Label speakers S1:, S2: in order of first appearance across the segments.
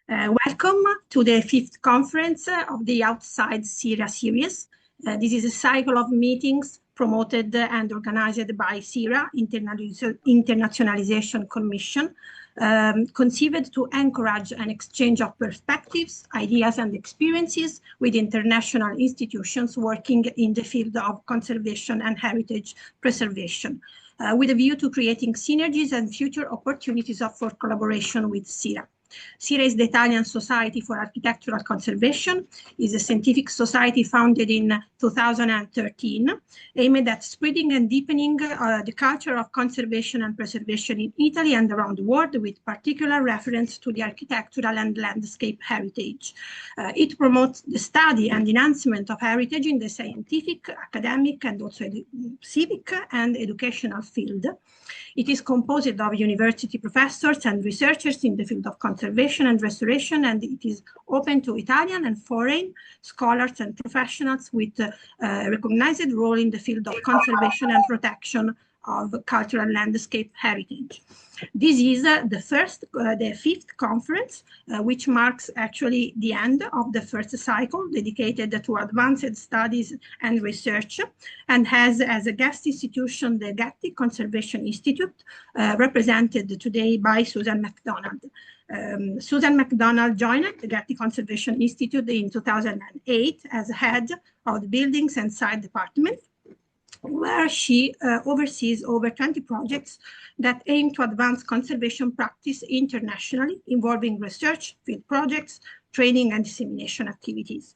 S1: Welcome to the fifth conference of the outside SIRA series. This is a cycle of meetings promoted and organized by SIRA, Internationalization Commission, conceived to encourage an exchange of perspectives, ideas, and experiences with international institutions working in the field of conservation and heritage preservation, with a view to creating synergies and future opportunities for collaboration with SIRA. SIRA is the Italian Society for Architectural Conservation. It is a scientific society founded in 2013, aimed at spreading and deepening the culture of conservation and preservation in Italy and around the world, with particular reference to the architectural and landscape heritage. It promotes the study and enhancement of heritage in the scientific, academic, and also civic and educational field. It is composed of university professors and researchers in the field of conservation and restoration, and it is open to Italian and foreign scholars and professionals with a recognized role in the field of conservation and protection of cultural landscape heritage. This is the fifth conference, which marks actually the end of the first cycle dedicated to advanced studies and research, and has as a guest institution the Getty Conservation Institute, represented today by Susan Macdonald. Susan Macdonald joined the Getty Conservation Institute in 2008 as head of the Buildings and Site Department, where she oversees over 20 projects that aim to advance conservation practice internationally, involving research, field projects, training, and dissemination activities.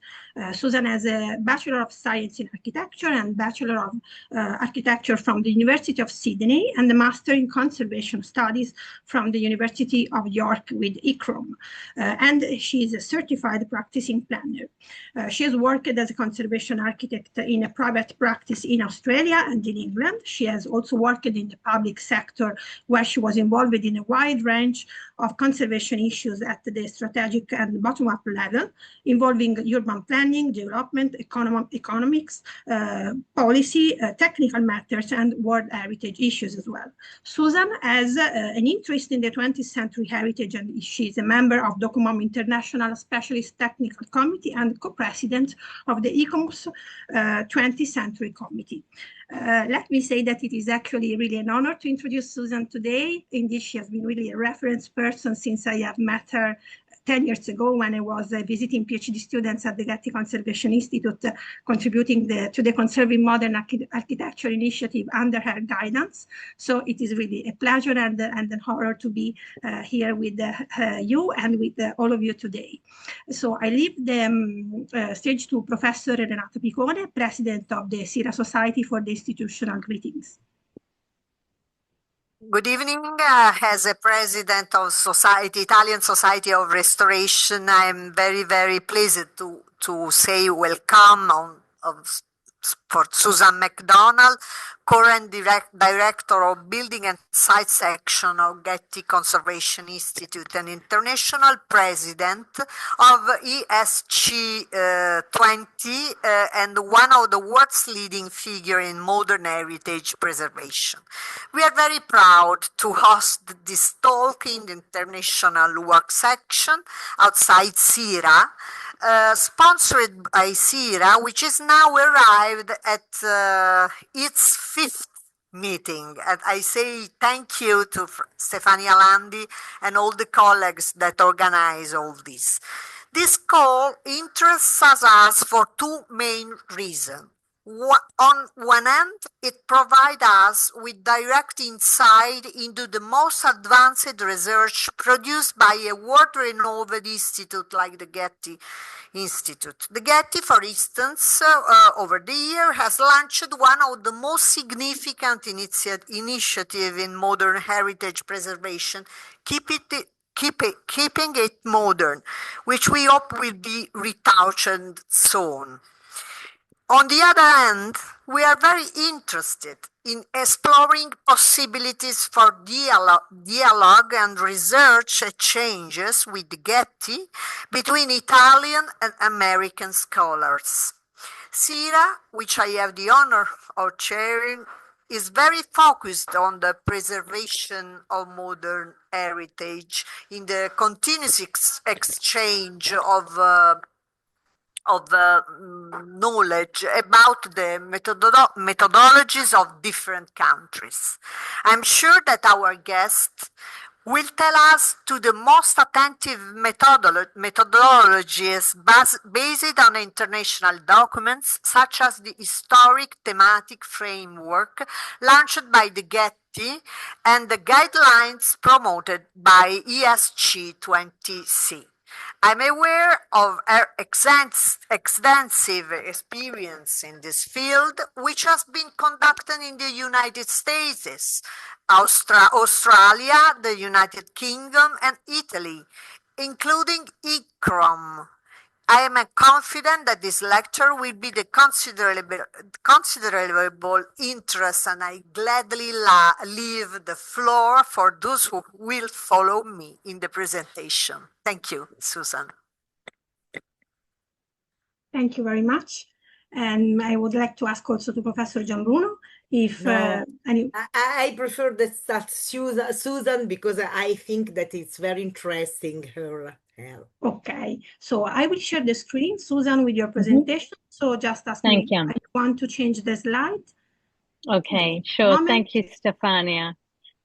S1: Susan has a Bachelor of Science in Architecture and Bachelor of Architecture from the University of Sydney, and a Master in Conservation Studies from the University of York with ICOMOS. And she is a certified practicing planner. She has worked as a conservation architect in a private practice in Australia and in England. She has also worked in the public sector, where she was involved in a wide range of conservation issues at the strategic and bottom-up level, involving urban planning, development, economics, policy, technical matters, and World Heritage issues as well. Susan has an interest in the 20th century heritage, and she is a member of DOCOMOM International Specialist Technical Committee and co-president of the ICOMOS 20th Century Committee. Let me say that it is actually really an honor to introduce Susan today. Indeed, she has been really a reference person since I have met her 10 years ago when I was visiting PhD students at the Getty Conservation Institute, contributing to the Conserving Modern Architecture initiative under her guidance. So it is really a pleasure and an honor to be here with you and with all of you today. So I leave the stage to Professor Renato Picone, President of the SIRA Society, for the institutional greetings.
S2: Good evening. As a president of Italian Society of Restoration, I am very, very pleased to say welcome for Susan Macdonald, current director of Building and Site Section of Getty Conservation Institute, and international president of ESG 20, and one of the world's leading figures in modern heritage preservation. We are very proud to host this talk in the international work section outside SIRA, sponsored by SIRA, which is now arrived at its fifth meeting. And I say thank you to Stefania Landi and all the colleagues that organize all this. This call interests us for two main reasons. On one hand, it provides us with direct insight into the most advanced research produced by a world-renowned institute like the Getty Institute. The Getty, for instance, over the year has launched one of the most significant initiatives in modern heritage preservation, keeping it modern, which we hope will be retouched soon. On the other hand, we are very interested in exploring possibilities for dialogue and research exchanges with Getty between Italian and American scholars. SIRA, which I have the honor of chairing, is very focused on the preservation of modern heritage in the continuous exchange of knowledge about the methodologies of different countries. I'm sure that our guest will tell us to the most attentive methodologies based on international documents, such as the historic thematic framework launched by the Getty and the guidelines promoted by ESG 20C. I'm aware of her extensive experience in this field, which has been conducted in the United States, Australia, the United Kingdom, and Italy, including ICOMOS. I am confident that this lecture will be the considerable interest, and I gladly leave the floor for those who will follow me in the presentation. Thank you, Susan.
S1: Thank you very much. And I would like to ask also to Professor Gianbruno if
S3: I prefer that start Susan, because I think that it's very interesting her.
S1: Okay, so I will share the screen, Susan, with your presentation. So just ask me if I want to change the slide.
S4: Okay, sure. Thank you, Stefania.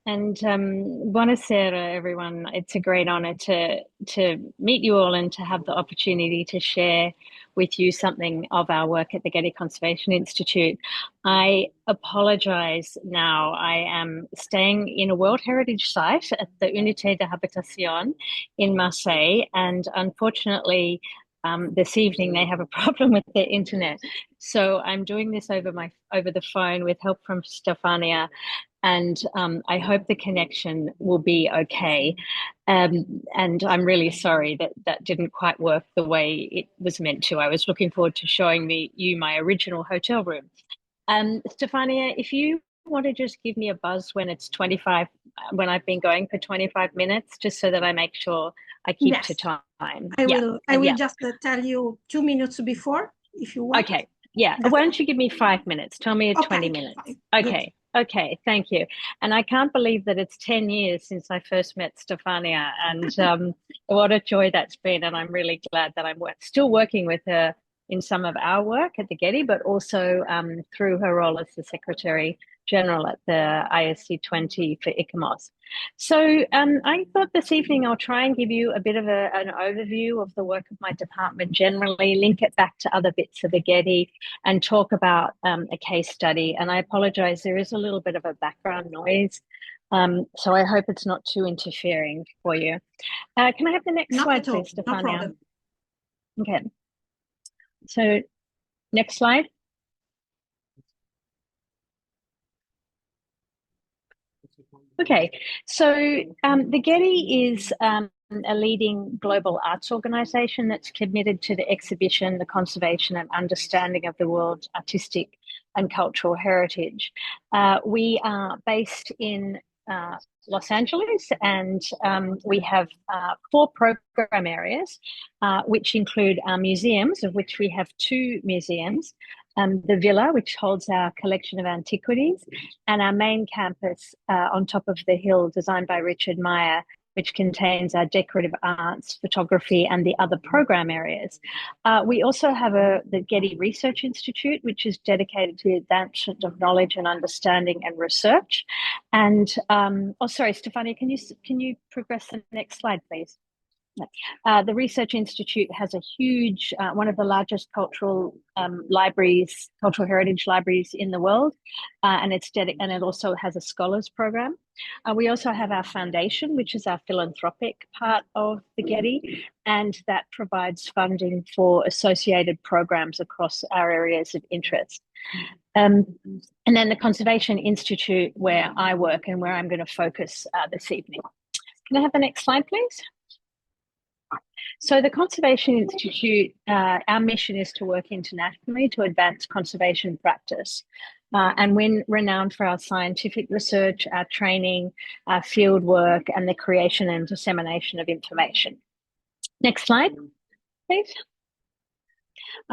S4: And buonasera, everyone. It's a great honor to meet you all and to have the opportunity to share with you something of our work at the Getty Conservation Institute. I apologize now. I am staying in a World Heritage Site at the Unité de Habitation in Marseille, and unfortunately, this evening they have a problem with their internet. So I'm doing this over the phone with help from Stefania, and I hope the connection will be okay. And I'm really sorry that didn't quite work the way it was meant to. I was looking forward to showing you my original hotel room. Stefania, if you want to just give me a buzz when it's 25, when I've been going for 25 minutes, just so that I make sure I keep to time.
S1: I will just tell you 2 minutes before, if you want.
S4: Okay. Yeah. Why don't you give me 5 minutes? Tell me 20 minutes. Fine. Okay. Good. Okay, thank you. And I can't believe that it's 10 years since I first met Stefania, and what a joy that's been. And I'm really glad that I'm still working with her in some of our work at the Getty, but also through her role as the Secretary General at the ISC 20 for ICOMOS. So I thought this evening I'll try and give you a bit of an overview of the work of my department generally, link it back to other bits of the Getty, and talk about a case study. And I apologize, there is a little bit of a background noise, so I hope it's not too interfering for you. Can I have the next slide, please, Stefania? No, okay. So next slide. Okay, so the Getty is a leading global arts organization that's committed to the exhibition, the conservation and understanding of the world's artistic and cultural heritage. We are based in Los Angeles, and we have 4 program areas, which include our museums, of which we have 2 museums. The Villa, which holds our collection of antiquities, and our main campus on top of the hill, designed by Richard Meyer, which contains our decorative arts, photography, and the other program areas. We also have the Getty Research Institute, which is dedicated to the advancement of knowledge and understanding and research. And, oh, sorry, Stefania, can you progress the next slide, please? The Research Institute has a huge, one of the largest cultural libraries, cultural heritage libraries in the world, and it also has a scholars program. We also have our foundation, which is our philanthropic part of the Getty, and that provides funding for associated programs across our areas of interest. And then the Conservation Institute, where I work and where I'm going to focus this evening. Can I have the next slide, please? So the Conservation Institute, our mission is to work internationally to advance conservation practice. And we're renowned for our scientific research, our training, our field work, and the creation and dissemination of information. Next slide, please.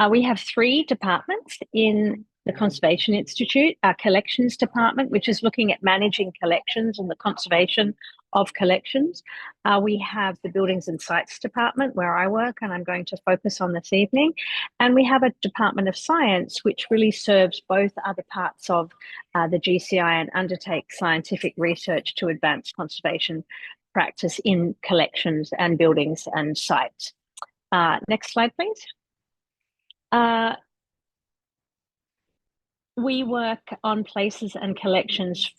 S4: We have 3 departments in the Conservation Institute, our collections department, which is looking at managing collections and the conservation of collections. We have the Buildings and Sites department where I work, and I'm going to focus on this evening. And we have a Department of Science, which really serves both other parts of the GCI and undertakes scientific research to advance conservation practice in collections and buildings and sites. Next slide, please. We work on places and collections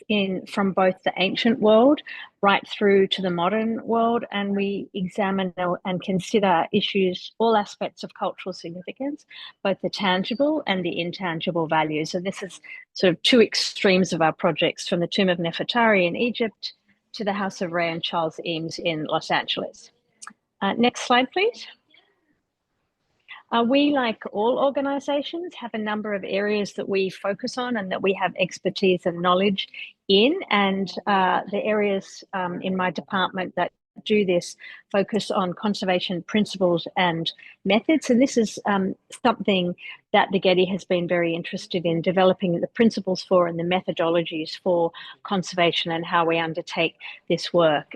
S4: from both the ancient world right through to the modern world, and we examine and consider issues, all aspects of cultural significance, both the tangible and the intangible values. And this is sort of two extremes of our projects, from the Tomb of Nefertari in Egypt to the House of Ray and Charles Eames in Los Angeles. Next slide, please. We, like all organisations, have a number of areas that we focus on and that we have expertise and knowledge in. And the areas in my department that do this focus on conservation principles and methods. And this is something that the Getty has been very interested in, developing the principles for and the methodologies for conservation and how we undertake this work.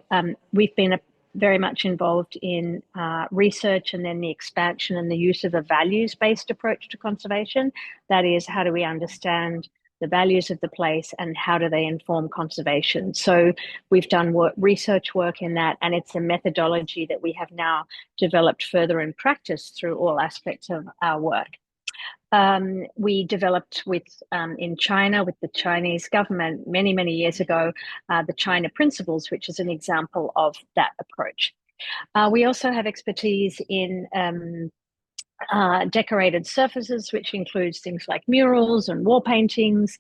S4: We've been very much involved in research and then the expansion and the use of a values-based approach to conservation. That is, how do we understand the values of the place and how do they inform conservation? So we've done research work in that, and it's a methodology that we have now developed further in practice through all aspects of our work. We developed in China with the Chinese government many, many years ago, the China Principles, which is an example of that approach. We also have expertise in decorated surfaces, which includes things like murals and wall paintings.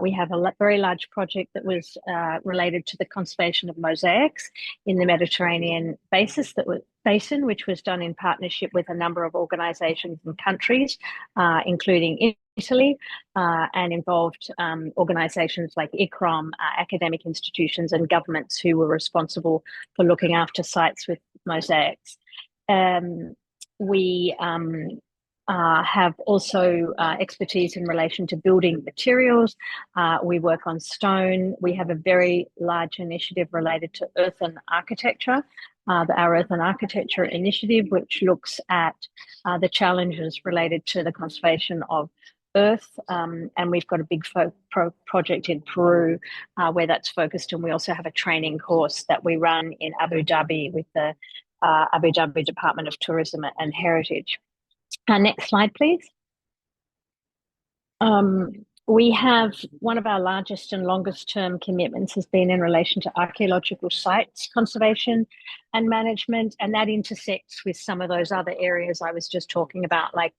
S4: We have a very large project that was related to the conservation of mosaics in the Mediterranean basin, which was done in partnership with a number of organisations and countries, including Italy, and involved organisations like ICOMOS, academic institutions and governments who were responsible for looking after sites with mosaics. We have also expertise in relation to building materials. We work on stone. We have a very large initiative related to earthen architecture, our Earthen Architecture Initiative, which looks at the challenges related to the conservation of earth. And we've got a big project in Peru where that's focused. And we also have a training course that we run in Abu Dhabi with the Abu Dhabi Department of Tourism and Heritage. Next slide, please. We have one of our largest and longest term commitments has been in relation to archaeological sites conservation and management, and that intersects with some of those other areas I was just talking about, like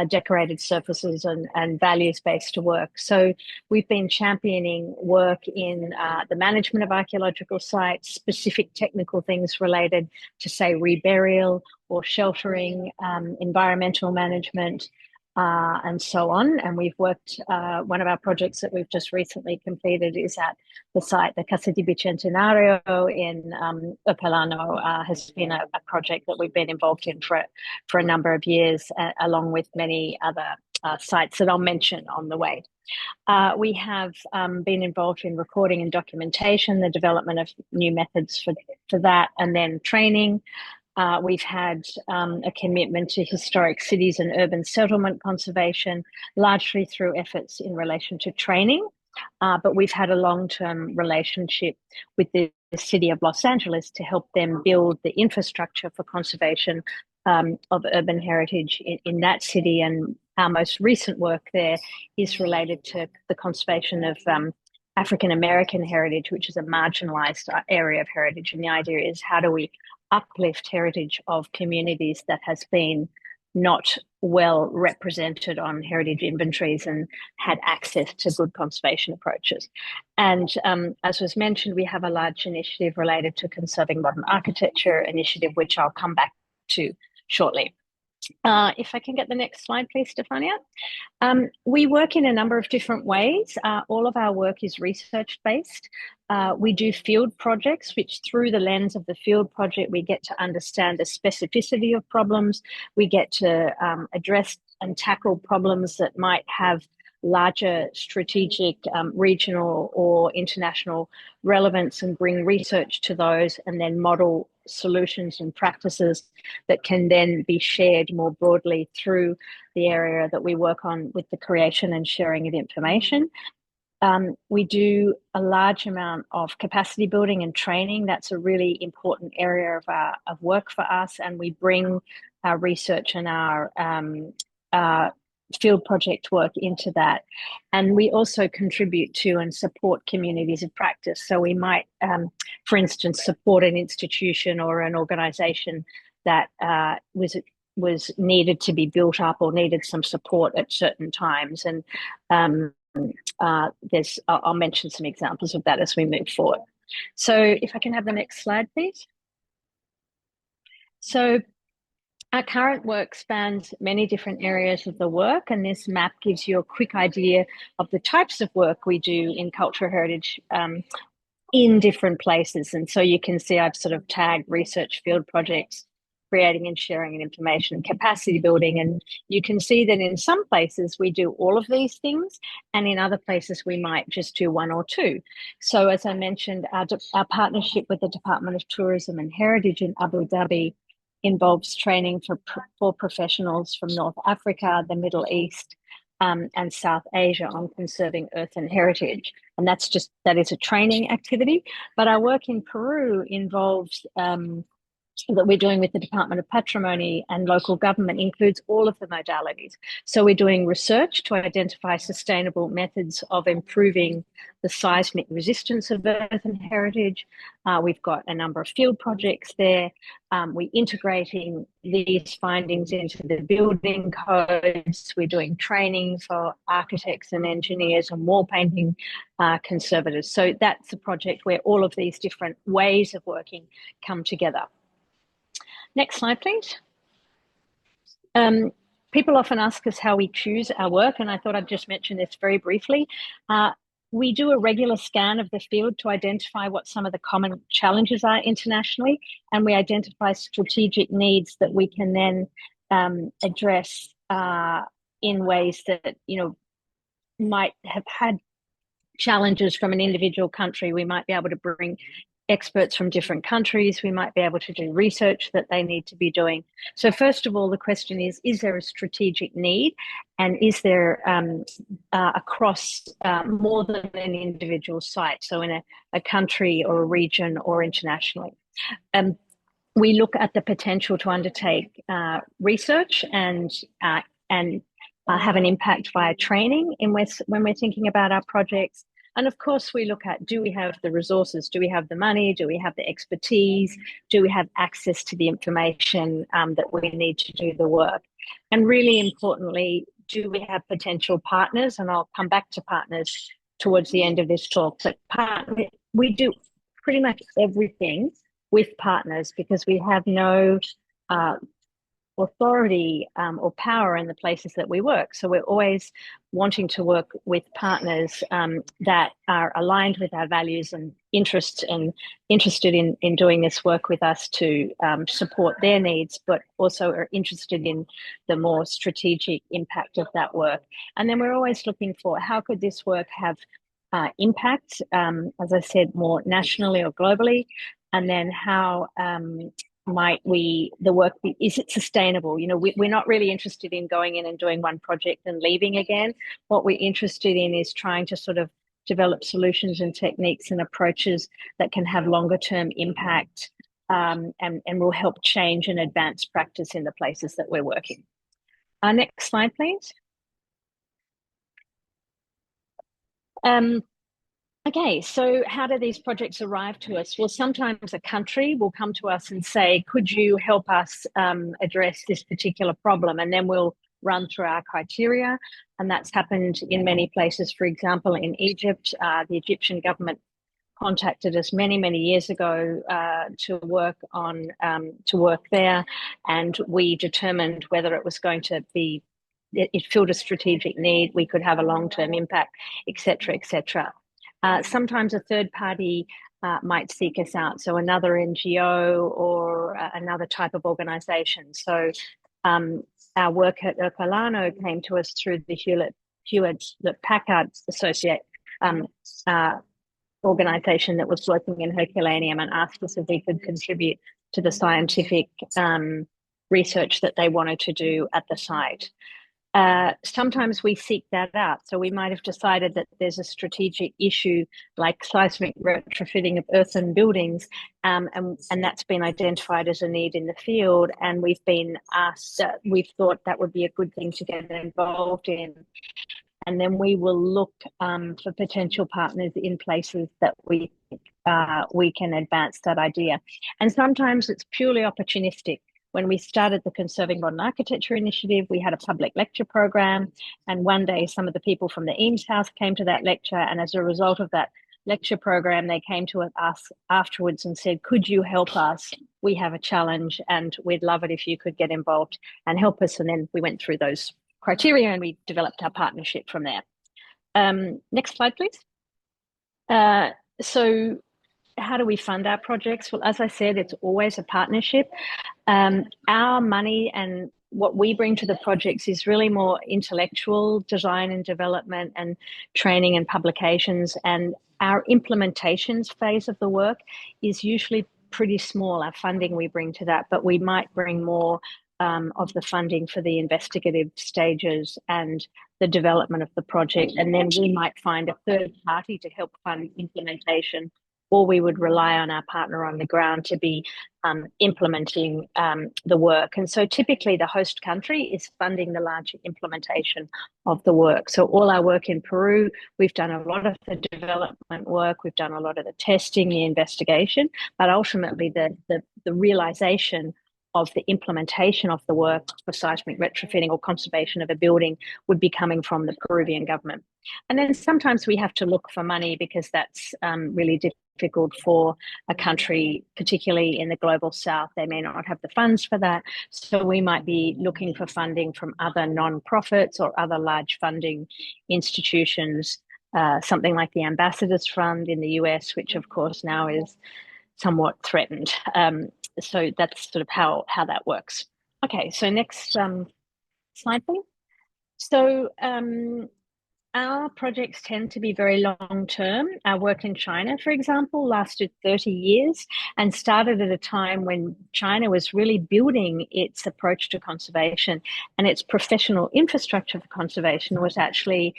S4: decorated surfaces and values-based work. So we've been championing work in the management of archaeological sites, specific technical things related to, say, reburial or sheltering, environmental management, and so on. And we've worked, one of our projects that we've just recently completed is at the site, the Casa di Bicentenario in Operano, has been a project that we've been involved in for a number of years, along with many other sites that I'll mention on the way. We have been involved in recording and documentation, the development of new methods for that, and then training. We've had a commitment to historic cities and urban settlement conservation, largely through efforts in relation to training. But we've had a long-term relationship with the city of Los Angeles to help them build the infrastructure for conservation of urban heritage in that city. And our most recent work there is related to the conservation of African-American heritage, which is a marginalized area of heritage. And the idea is, how do we uplift heritage of communities that has been not well represented on heritage inventories and had access to good conservation approaches. And as was mentioned, we have a large initiative related to conserving modern architecture initiative, which I'll come back to shortly. If I can get the next slide, please, Stefania. We work in a number of different ways. All of our work is research-based. We do field projects, which through the lens of the field project, we get to understand the specificity of problems. We get to address and tackle problems that might have larger strategic, regional or international relevance and bring research to those, and then model solutions and practices that can then be shared more broadly through the area that we work on with the creation and sharing of information. We do a large amount of capacity building and training. That's a really important area of work for us, and we bring our research and our field project work into that. And we also contribute to and support communities of practice. So we might, for instance, support an institution or an organisation that was needed to be built up or needed some support at certain times. And I'll mention some examples of that as we move forward. So if I can have the next slide, please. So our current work spans many different areas of the work, and this map gives you a quick idea of the types of work we do in cultural heritage in different places. And so you can see I've sort of tagged research field projects, creating and sharing information, capacity building. And you can see that in some places we do all of these things, and in other places we might just do one or two. So as I mentioned, our partnership with the Department of Tourism and Heritage in Abu Dhabi involves training for professionals from North Africa, the Middle East, and South Asia on conserving earth and heritage. And that is a training activity. But our work in Peru involves that we're doing with the Department of Patrimony and local government includes all of the modalities. So we're doing research to identify sustainable methods of improving the seismic resistance of earth and heritage. We've got a number of field projects there. We're integrating these findings into the building codes. We're doing training for architects and engineers and wall painting conservators. So that's a project where all of these different ways of working come together. Next slide, please. People often ask us how we choose our work, and I thought I'd just mention this very briefly. We do a regular scan of the field to identify what some of the common challenges are internationally, and we identify strategic needs that we can then address in ways that, might have had challenges from an individual country. We might be able to bring experts from different countries. We might be able to do research that they need to be doing. So first of all, the question is there a strategic need? And is there across more than an individual site, so in a country or a region or internationally? We look at the potential to undertake research and have an impact via training when we're thinking about our projects. And of course, we look at, do we have the resources? Do we have the money? Do we have the expertise? Do we have access to the information that we need to do the work? And really importantly, do we have potential partners? And I'll come back to partners towards the end of this talk. But we do pretty much everything with partners because we have no authority or power in the places that we work. So we're always wanting to work with partners that are aligned with our values and interests and interested in doing this work with us to support their needs, but also are interested in the more strategic impact of that work. And then we're always looking for how could this work have impact, as I said, more nationally or globally, and then how might the work be, is it sustainable? We're not really interested in going in and doing one project and leaving again. What we're interested in is trying to sort of develop solutions and techniques and approaches that can have longer term impact and will help change and advance practice in the places that we're working. Next slide, please. Okay, so how do these projects arrive to us? Well, sometimes a country will come to us and say, could you help us address this particular problem? And then we'll run through our criteria. And that's happened in many places. For example, in Egypt, the Egyptian government contacted us many, many years ago to work there. And we determined whether it was going to be, it filled a strategic need, we could have a long-term impact, et cetera, et cetera. Sometimes a third party might seek us out, so another NGO or another type of organisation. So our work at Operano came to us through the Packard's associate organization that was working in Herculaneum and asked us if we could contribute to the scientific research that they wanted to do at the site. Sometimes we seek that out. So we might have decided that there's a strategic issue like seismic retrofitting of earthen buildings, and that's been identified as a need in the field. And we've been asked, we've thought that would be a good thing to get involved in. And then we will look for potential partners in places that we can advance that idea. And sometimes it's purely opportunistic. When we started the Conserving Modern Architecture Initiative, we had a public lecture program. And one day, some of the people from the Eames House came to that lecture. And as a result of that lecture program, they came to us afterwards and said, could you help us? We have a challenge and we'd love it if you could get involved and help us. And then we went through those criteria and we developed our partnership from there. Next slide, please. So how do we fund our projects? Well, as I said, it's always a partnership. Our money and what we bring to the projects is really more intellectual design and development and training and publications. And our implementations phase of the work is usually pretty small, our funding we bring to that, but we might bring more of the funding for the investigative stages and the development of the project. And then we might find a third party to help fund implementation, or we would rely on our partner on the ground to be implementing the work. And so typically the host country is funding the larger implementation of the work. So all our work in Peru, we've done a lot of the development work, we've done a lot of the testing, the investigation, but ultimately the realization of the implementation of the work for seismic retrofitting or conservation of a building would be coming from the Peruvian government. And then sometimes we have to look for money because that's really difficult for a country, particularly in the global south. They may not have the funds for that. So we might be looking for funding from other non-profits or other large funding institutions, something like the Ambassadors Fund in the US, which of course now is somewhat threatened. So that's sort of how that works. Okay, so next slide, please. So our projects tend to be very long-term. Our work in China, for example, lasted 30 years and started at a time when China was really building its approach to conservation, and its professional infrastructure for conservation was actually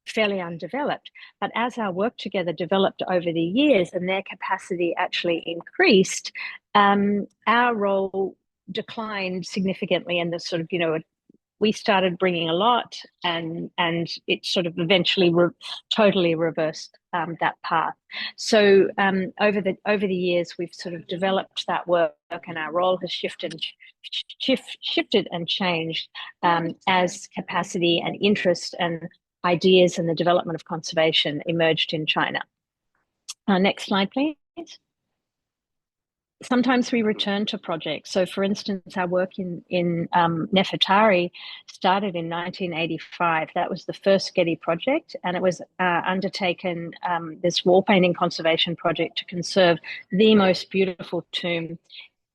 S4: fairly undeveloped. But as our work together developed over the years and their capacity actually increased, our role declined significantly, and the sort of, we started bringing a lot, and it sort of eventually totally reversed that path. So over the years, we've sort of developed that work, and our role has shifted and changed as capacity and interest and ideas and the development of conservation emerged in China. Next slide, please. Sometimes we return to projects. So for instance, our work in Nefertari started in 1985. That was the first Getty project, and it was undertaken, this wall painting conservation project to conserve the most beautiful tomb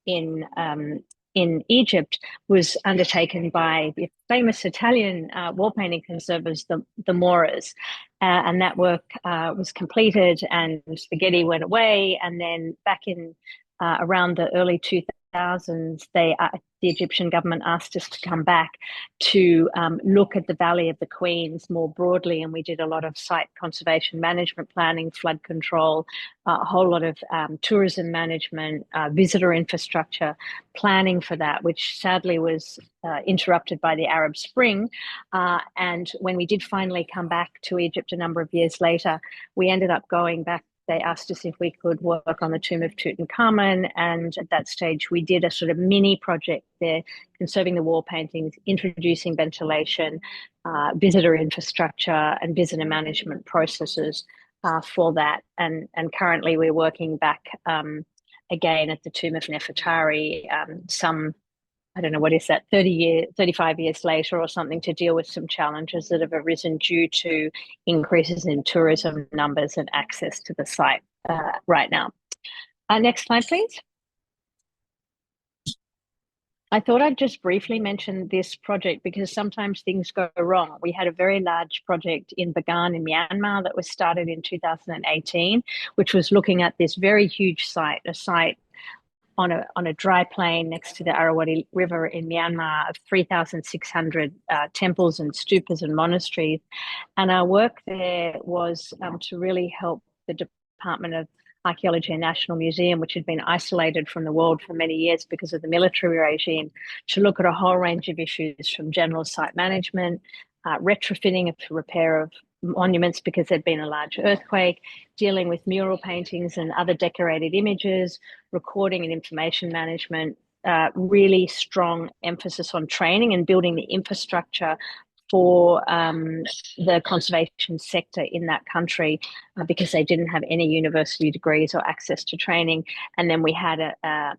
S4: in Egypt, was undertaken by the famous Italian wall painting conservators, the Moras. And that work was completed, and the Getty went away. And then back in around the early 2000s, the Egyptian government asked us to come back to look at the Valley of the Queens more broadly, and we did a lot of site conservation management planning, flood control, a whole lot of tourism management, visitor infrastructure planning for that, which sadly was interrupted by the Arab Spring. And when we did finally come back to Egypt a number of years later, we ended up going back. They asked us if we could work on the tomb of Tutankhamun, and at that stage we did a sort of mini project there, conserving the wall paintings, introducing ventilation, visitor infrastructure and visitor management processes for that. And currently we're working back again at the tomb of Nefertari, I don't know, what is that, 35 years later or something, to deal with some challenges that have arisen due to increases in tourism numbers and access to the site right now. Next slide, please. I thought I'd just briefly mention this project because sometimes things go wrong. We had a very large project in Bagan in Myanmar that was started in 2018, which was looking at this very huge site, a site on a dry plain next to the Irrawaddy River in Myanmar of 3,600 temples and stupas and monasteries. And our work there was to really help the Department of Archaeology and National Museum, which had been isolated from the world for many years because of the military regime, to look at a whole range of issues from general site management, retrofitting for repair of monuments because there'd been a large earthquake, dealing with mural paintings and other decorated images, recording and information management, really strong emphasis on training and building the infrastructure for the conservation sector in that country because they didn't have any university degrees or access to training. And then we had a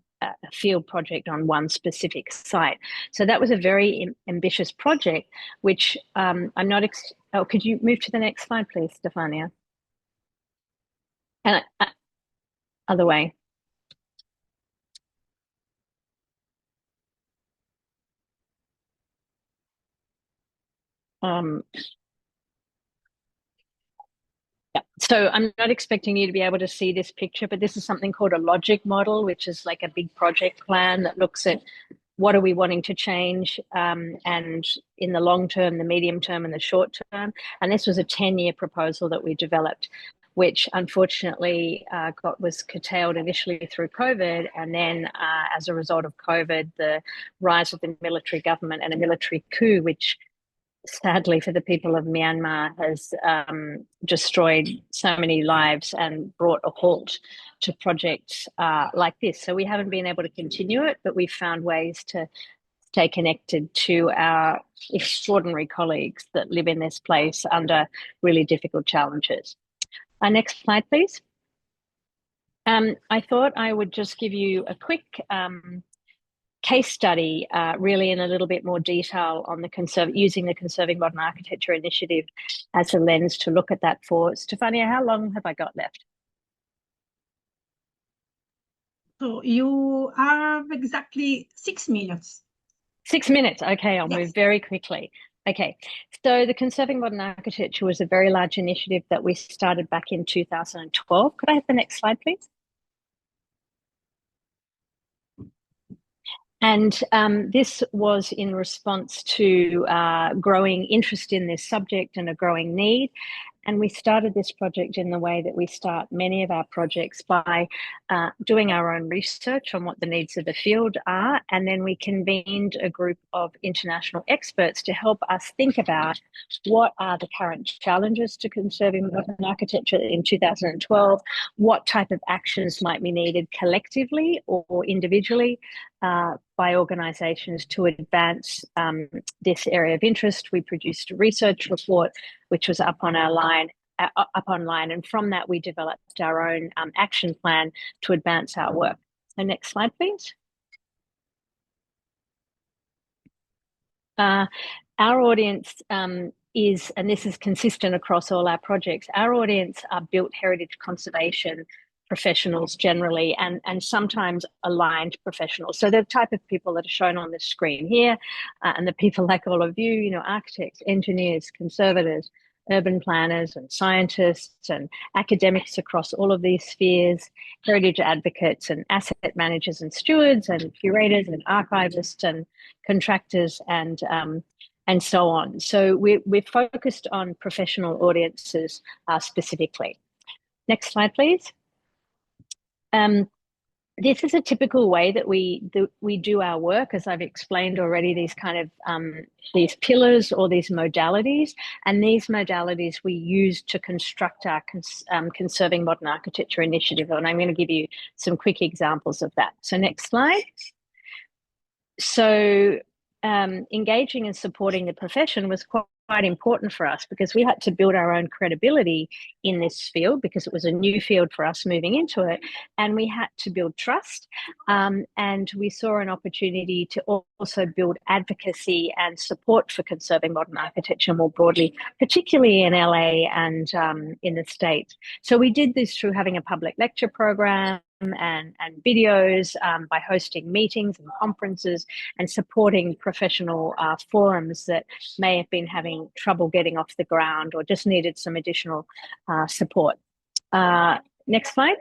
S4: field project on one specific site. So that was a very ambitious project, which I'm not... Oh, could you move to the next slide, please, Stefania? And other way. Yeah. So I'm not expecting you to be able to see this picture, but this is something called a logic model, which is like a big project plan that looks at what are we wanting to change and in the long term, the medium term and the short term. And this was a 10-year proposal that we developed, which unfortunately was curtailed initially through COVID. And then as a result of COVID, the rise of the military government and a military coup, which sadly for the people of Myanmar has destroyed so many lives and brought a halt to projects like this. So we haven't been able to continue it, but we've found ways to stay connected to our extraordinary colleagues that live in this place under really difficult challenges. Next slide, please. I thought I would just give you a quick case study, really in a little bit more detail on using the Conserving Modern Architecture Initiative as a lens to look at that for. Stefania, how long have I got left?
S1: So you have exactly 6 minutes. 6
S4: minutes, okay, I'll move very quickly. Okay, so the Conserving Modern Architecture was a very large initiative that we started back in 2012. Could I have the next slide, please? And this was in response to growing interest in this subject and a growing need. And we started this project in the way that we start many of our projects by doing our own research on what the needs of the field are. And then we convened a group of international experts to help us think about what are the current challenges to conserving modern architecture in 2012, what type of actions might be needed collectively or individually by organisations to advance this area of interest. We produced a research report which was up online, and from that we developed our own action plan to advance our work. So next slide, please. Our audience is, and this is consistent across all our projects, our audience are built heritage conservation professionals generally, and sometimes aligned professionals. So the type of people that are shown on the screen here, and the people like all of you, you know, architects, engineers, conservators, urban planners and scientists and academics across all of these spheres, heritage advocates and asset managers and stewards and curators and archivists and contractors and so on. So we're focused on professional audiences specifically. Next slide, please. This is a typical way that we do our work, as I've explained already, these kind of these pillars or these modalities, and these modalities we use to construct our Conserving Modern Architecture Initiative, and I'm going to give you some quick examples of that. So next slide. So engaging and supporting the profession was quite important for us because we had to build our own credibility in this field because it was a new field for us moving into it, and we had to build trust, and we saw an opportunity to also build advocacy and support for conserving modern architecture more broadly, particularly in LA and in the States. So we did this through having a public lecture program, and videos, by hosting meetings and conferences and supporting professional forums that may have been having trouble getting off the ground or just needed some additional support. Next slide.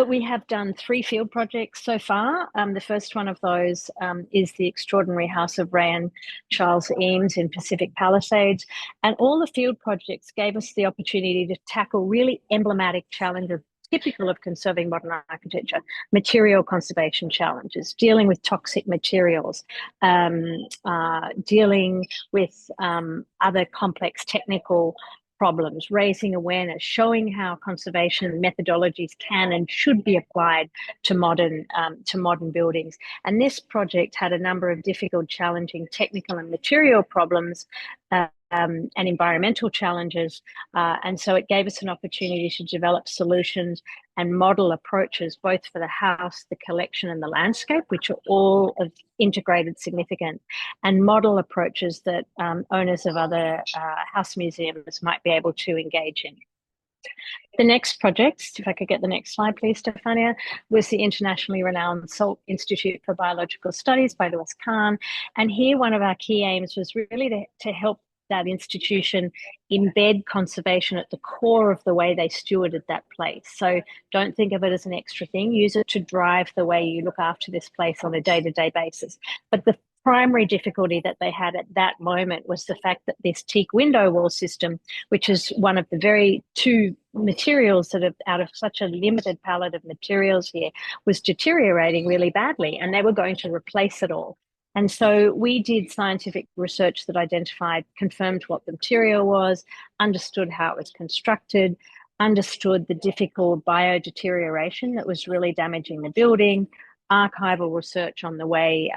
S4: We have done 3 field projects so far. The first one of those is the Extraordinary House of Ray and Charles Eames in Pacific Palisades. And all the field projects gave us the opportunity to tackle really emblematic challenges typical of conserving modern architecture: material conservation challenges, dealing with toxic materials, dealing with other complex technical problems, raising awareness, showing how conservation methodologies can and should be applied to modern buildings. And this project had a number of difficult, challenging technical and material problems and environmental challenges. And so it gave us an opportunity to develop solutions and model approaches both for the house, the collection and the landscape, which are all of integrated significance, and model approaches that owners of other house museums might be able to engage in. The next project, if I could get the next slide, please, Stefania, was the internationally renowned Salk Institute for Biological Studies by Louis Kahn. And here one of our key aims was really to help that institution embed conservation at the core of the way they stewarded that place. So don't think of it as an extra thing. Use it to drive the way you look after this place on a day-to-day basis. But the primary difficulty that they had at that moment was the fact that this teak window wall system, which is one of the very 2 materials that are out of such a limited palette of materials here, was deteriorating really badly, and they were going to replace it all. And so we did scientific research that identified, confirmed what the material was, understood how it was constructed, understood the difficult biodeterioration that was really damaging the building, archival research on the way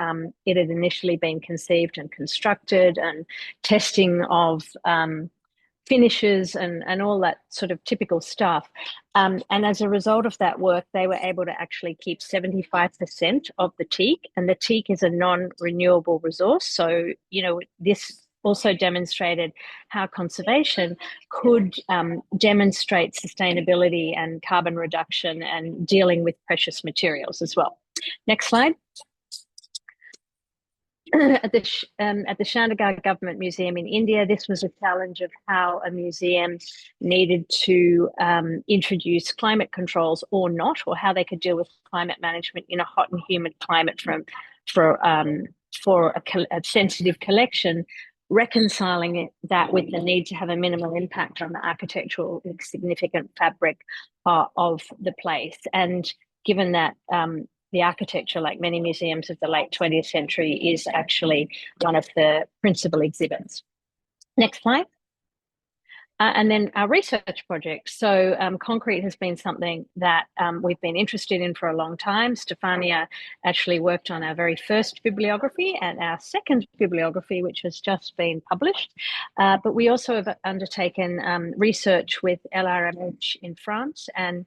S4: it had initially been conceived and constructed, and testing of finishes and all that sort of typical stuff. And as a result of that work, they were able to actually keep 75% of the teak, and the teak is a non-renewable resource. So, you know, this also demonstrated how conservation could demonstrate sustainability and carbon reduction and dealing with precious materials as well. Next slide. At the Chandigarh Government Museum in India, this was a challenge of how a museum needed to introduce climate controls or not, or how they could deal with climate management in a hot and humid climate for a sensitive collection, reconciling that with the need to have a minimal impact on the architectural significant fabric of the place. And given that the architecture, like many museums of the late 20th century, is actually one of the principal exhibits. Next slide. And then our research project. So concrete has been something that we've been interested in for a long time. Stefania actually worked on our very first bibliography and our second bibliography, which has just been published. But we also have undertaken research with LRMH in France and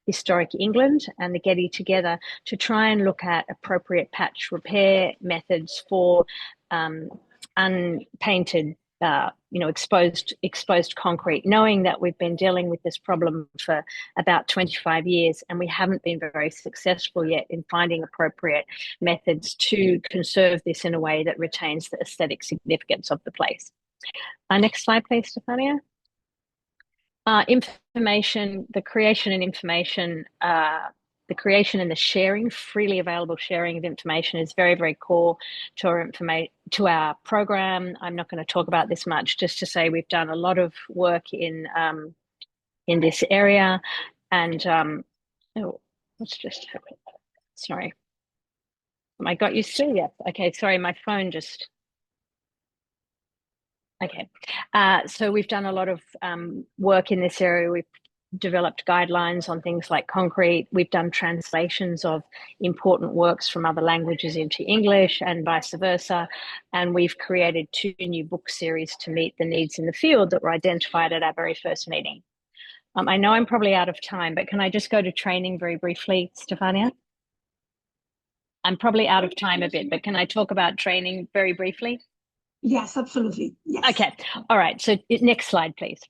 S4: Historic England and the Getty together to try and look at appropriate patch repair methods for unpainted exposed concrete, knowing that we've been dealing with this problem for about 25 years and we haven't been very successful yet in finding appropriate methods to conserve this in a way that retains the aesthetic significance of the place. Next slide, please, Stefania. Information, the creation and information, the creation and the sharing, freely available sharing of information is very, very core to our program. I'm not going to talk about this much, just to say we've done a lot of work in this area. And let's just have it. Sorry. I got you still? Yes. Okay. Sorry, my phone just. Okay. So we've done a lot of work in this area. We've developed guidelines on things like concrete. We've done translations of important works from other languages into English and vice versa. And we've created 2 new book series to meet the needs in the field that were identified at our very first meeting. I know I'm probably out of time, but can I just go to training very briefly, Stefania? I'm probably out of time a bit, but can I talk about training very briefly?
S1: Yes, absolutely. Yes.
S4: Okay. All right. So next slide, please.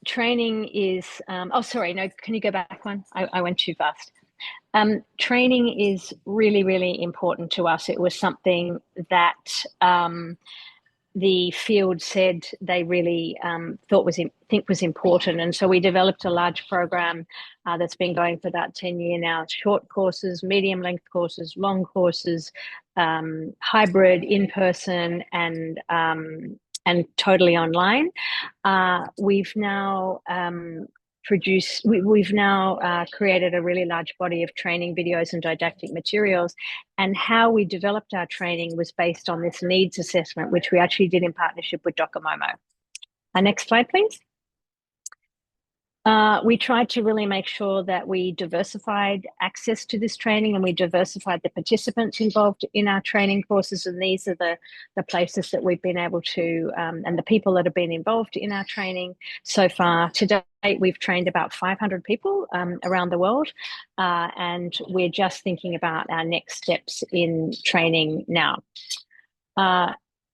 S4: training is, oh, sorry, no, can you go back one? I went too fast. Training is really, really important to us. It was something that the field said they really think was important. And so we developed a large program that's been going for about 10 years now. Short courses, medium length courses, long courses, hybrid, in-person, and totally online. We've now created a really large body of training videos and didactic materials, and how we developed our training was based on this needs assessment, which we actually did in partnership with Docomomo. Next slide, please. We tried to really make sure that we diversified access to this training, and we diversified the participants involved in our training courses. And these are the places that we've been able to, and the people that have been involved in our training so far. To date, we've trained about 500 people around the world, and we're just thinking about our next steps in training now.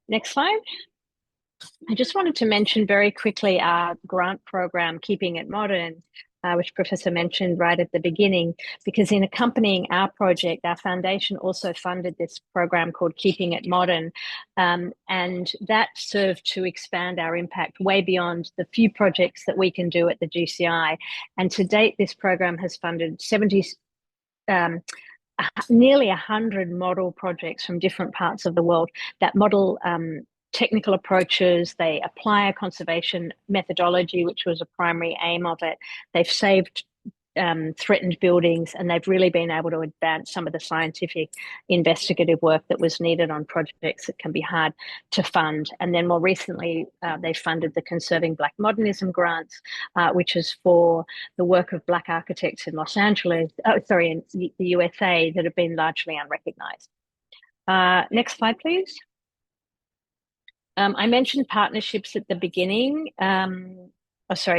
S4: Next slide. I just wanted to mention very quickly our grant program, Keeping It Modern, which Professor mentioned right at the beginning, because in accompanying our project, our foundation also funded this program called Keeping It Modern, and that served to expand our impact way beyond the few projects that we can do at the GCI. And to date, this program has funded nearly 100 model projects from different parts of the world that model technical approaches. They apply a conservation methodology, which was a primary aim of it. They've saved threatened buildings, and they've really been able to advance some of the scientific investigative work that was needed on projects that can be hard to fund. And then more recently, they funded the Conserving Black Modernism grants, which is for the work of Black architects in Los Angeles, in the USA, that have been largely unrecognized. Next slide, please. I mentioned partnerships at the beginning. So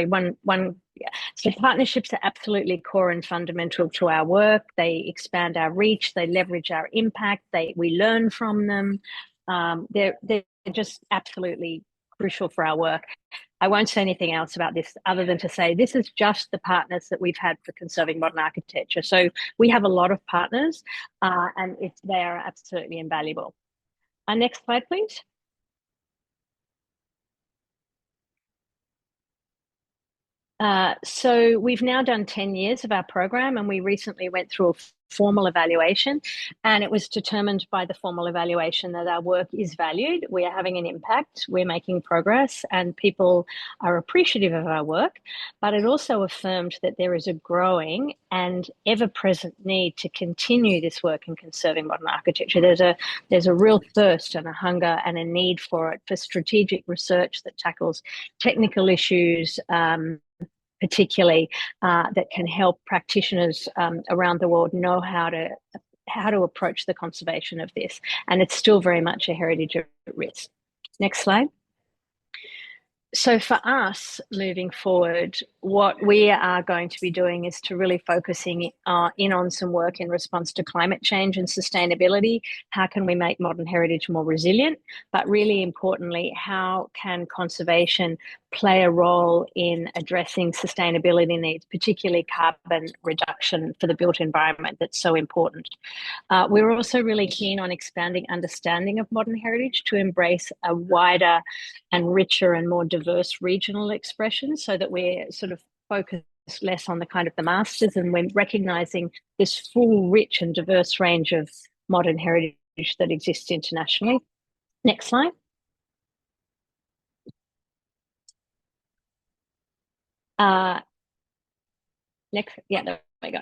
S4: partnerships are absolutely core and fundamental to our work. They expand our reach. They leverage our impact. We learn from them. They're just absolutely crucial for our work. I won't say anything else about this other than to say this is just the partners that we've had for conserving modern architecture. So we have a lot of partners, and they are absolutely invaluable. Next slide, please. So we've now done 10 years of our program, and we recently went through a formal evaluation, and it was determined by the formal evaluation that our work is valued. We are having an impact, we're making progress, and people are appreciative of our work. But it also affirmed that there is a growing and ever-present need to continue this work in conserving modern architecture. There's a real thirst and a hunger and a need for it, for strategic research that tackles technical issues, particularly that can help practitioners around the world know how to approach the conservation of this. And it's still very much a heritage at risk. Next slide. So for us, moving forward, what we are going to be doing is to really focusing in on some work in response to climate change and sustainability. How can we make modern heritage more resilient? But really importantly, how can conservation play a role in addressing sustainability needs, particularly carbon reduction for the built environment that's so important. We're also really keen on expanding understanding of modern heritage to embrace a wider and richer and more diverse regional expression, so that we're sort of focused less on the kind of the masters, and we're recognizing this full, rich and diverse range of modern heritage that exists internationally. Next slide. There we go.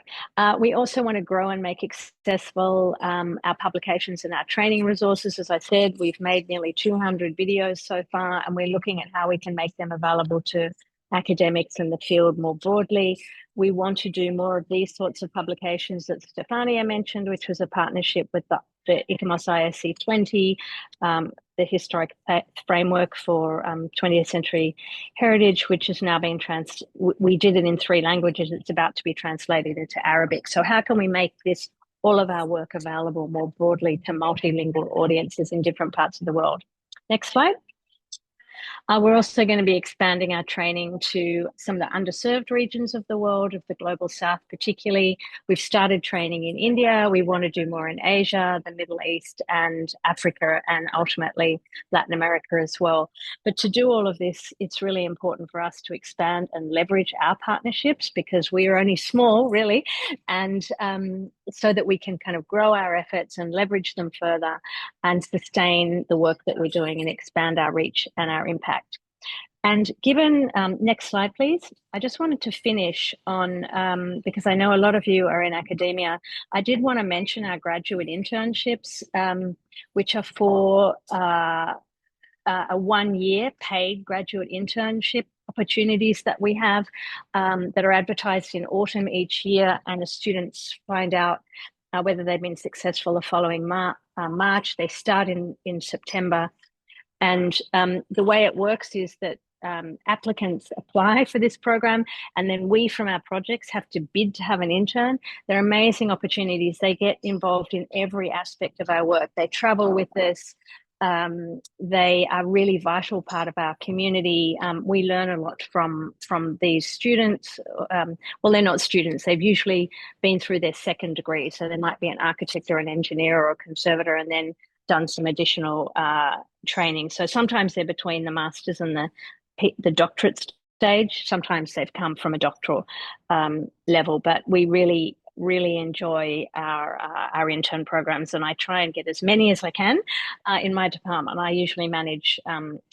S4: We also want to grow and make accessible our publications and our training resources. As I said, we've made nearly 200 videos so far, and we're looking at how we can make them available to academics in the field more broadly. We want to do more of these sorts of publications that Stefania mentioned, which was a partnership with the ICOMOS ISC 20, the historic framework for 20th century heritage, which has now been we did it in 3 languages. It's about to be translated into Arabic. So how can we make all of our work available more broadly to multilingual audiences in different parts of the world? Next slide. We're also going to be expanding our training to some of the underserved regions of the world, of the global south particularly. We've started training in India. We want to do more in Asia, the Middle East, and Africa, and ultimately Latin America as well. But to do all of this, it's really important for us to expand and leverage our partnerships, because we are only small, really, and so that we can kind of grow our efforts and leverage them further and sustain the work that we're doing and expand our reach and our impact. And given, next slide, please. I just wanted to finish on, because I know a lot of you are in academia, I did want to mention our graduate internships, which are for a 1-year paid graduate internship opportunities that we have, that are advertised in autumn each year, and the students find out whether they've been successful the following March. They start in September. And the way it works is that applicants apply for this program, and then we from our projects have to bid to have an intern. They're amazing opportunities. They get involved in every aspect of our work. They travel with us. They are really vital part of our community. We learn a lot from these students. Well, they're not students. They've usually been through their second degree. So they might be an architect or an engineer or a conservator, and then done some additional training. So sometimes they're between the master's and the doctorate stage. Sometimes they've come from a doctoral level, but we really enjoy our intern programs, and I try and get as many as I can in my department. I usually manage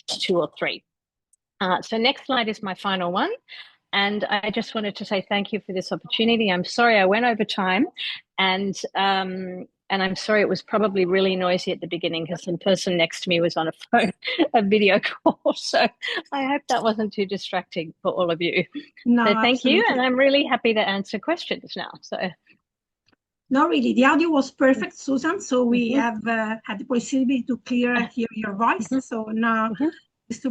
S4: 2 or 3. So next slide is my final one. And I just wanted to say thank you for this opportunity. I'm sorry I went over time, and I'm sorry it was probably really noisy at the beginning because the person next to me was on a video call. So I hope that wasn't too distracting for all of you.
S1: No,
S4: so thank
S1: absolutely.
S4: you, and I'm really happy to answer questions now. So.
S1: No, really, the audio was perfect, Susan. So we have had the possibility to clearly hear your voice. So now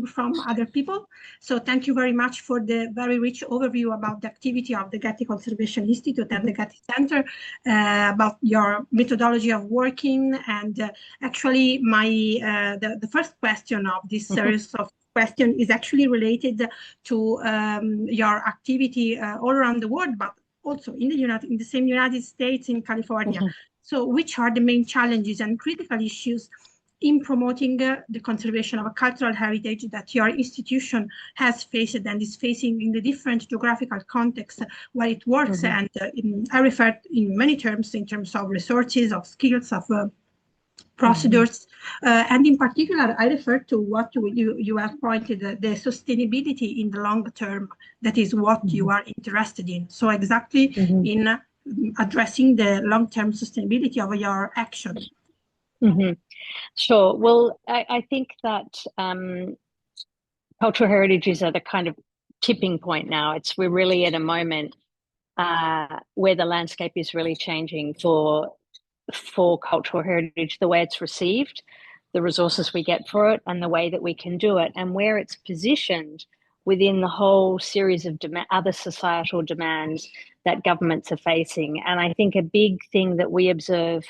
S1: from other people. So thank you very much for the very rich overview about the activity of the Getty Conservation Institute and the Getty Center, about your methodology of working. And actually, the first question of this series of questions is actually related to your activity all around the world, but also in the same United States, in California. So which are the main challenges and critical issues in promoting the conservation of a cultural heritage that your institution has faced and is facing in the different geographical contexts where it works? And I refer in many terms, in terms of resources, of skills, of procedures, and in particular, I refer to what you have pointed, the sustainability in the long term. That is what you are interested in. So exactly in addressing the long-term sustainability of your action.
S4: Sure. Well, I think that cultural heritages are the kind of tipping point now. We're really at a moment where the landscape is really changing for cultural heritage, the way it's received, the resources we get for it, and the way that we can do it, and where it's positioned within the whole series of other societal demands that governments are facing. And I think a big thing that we observe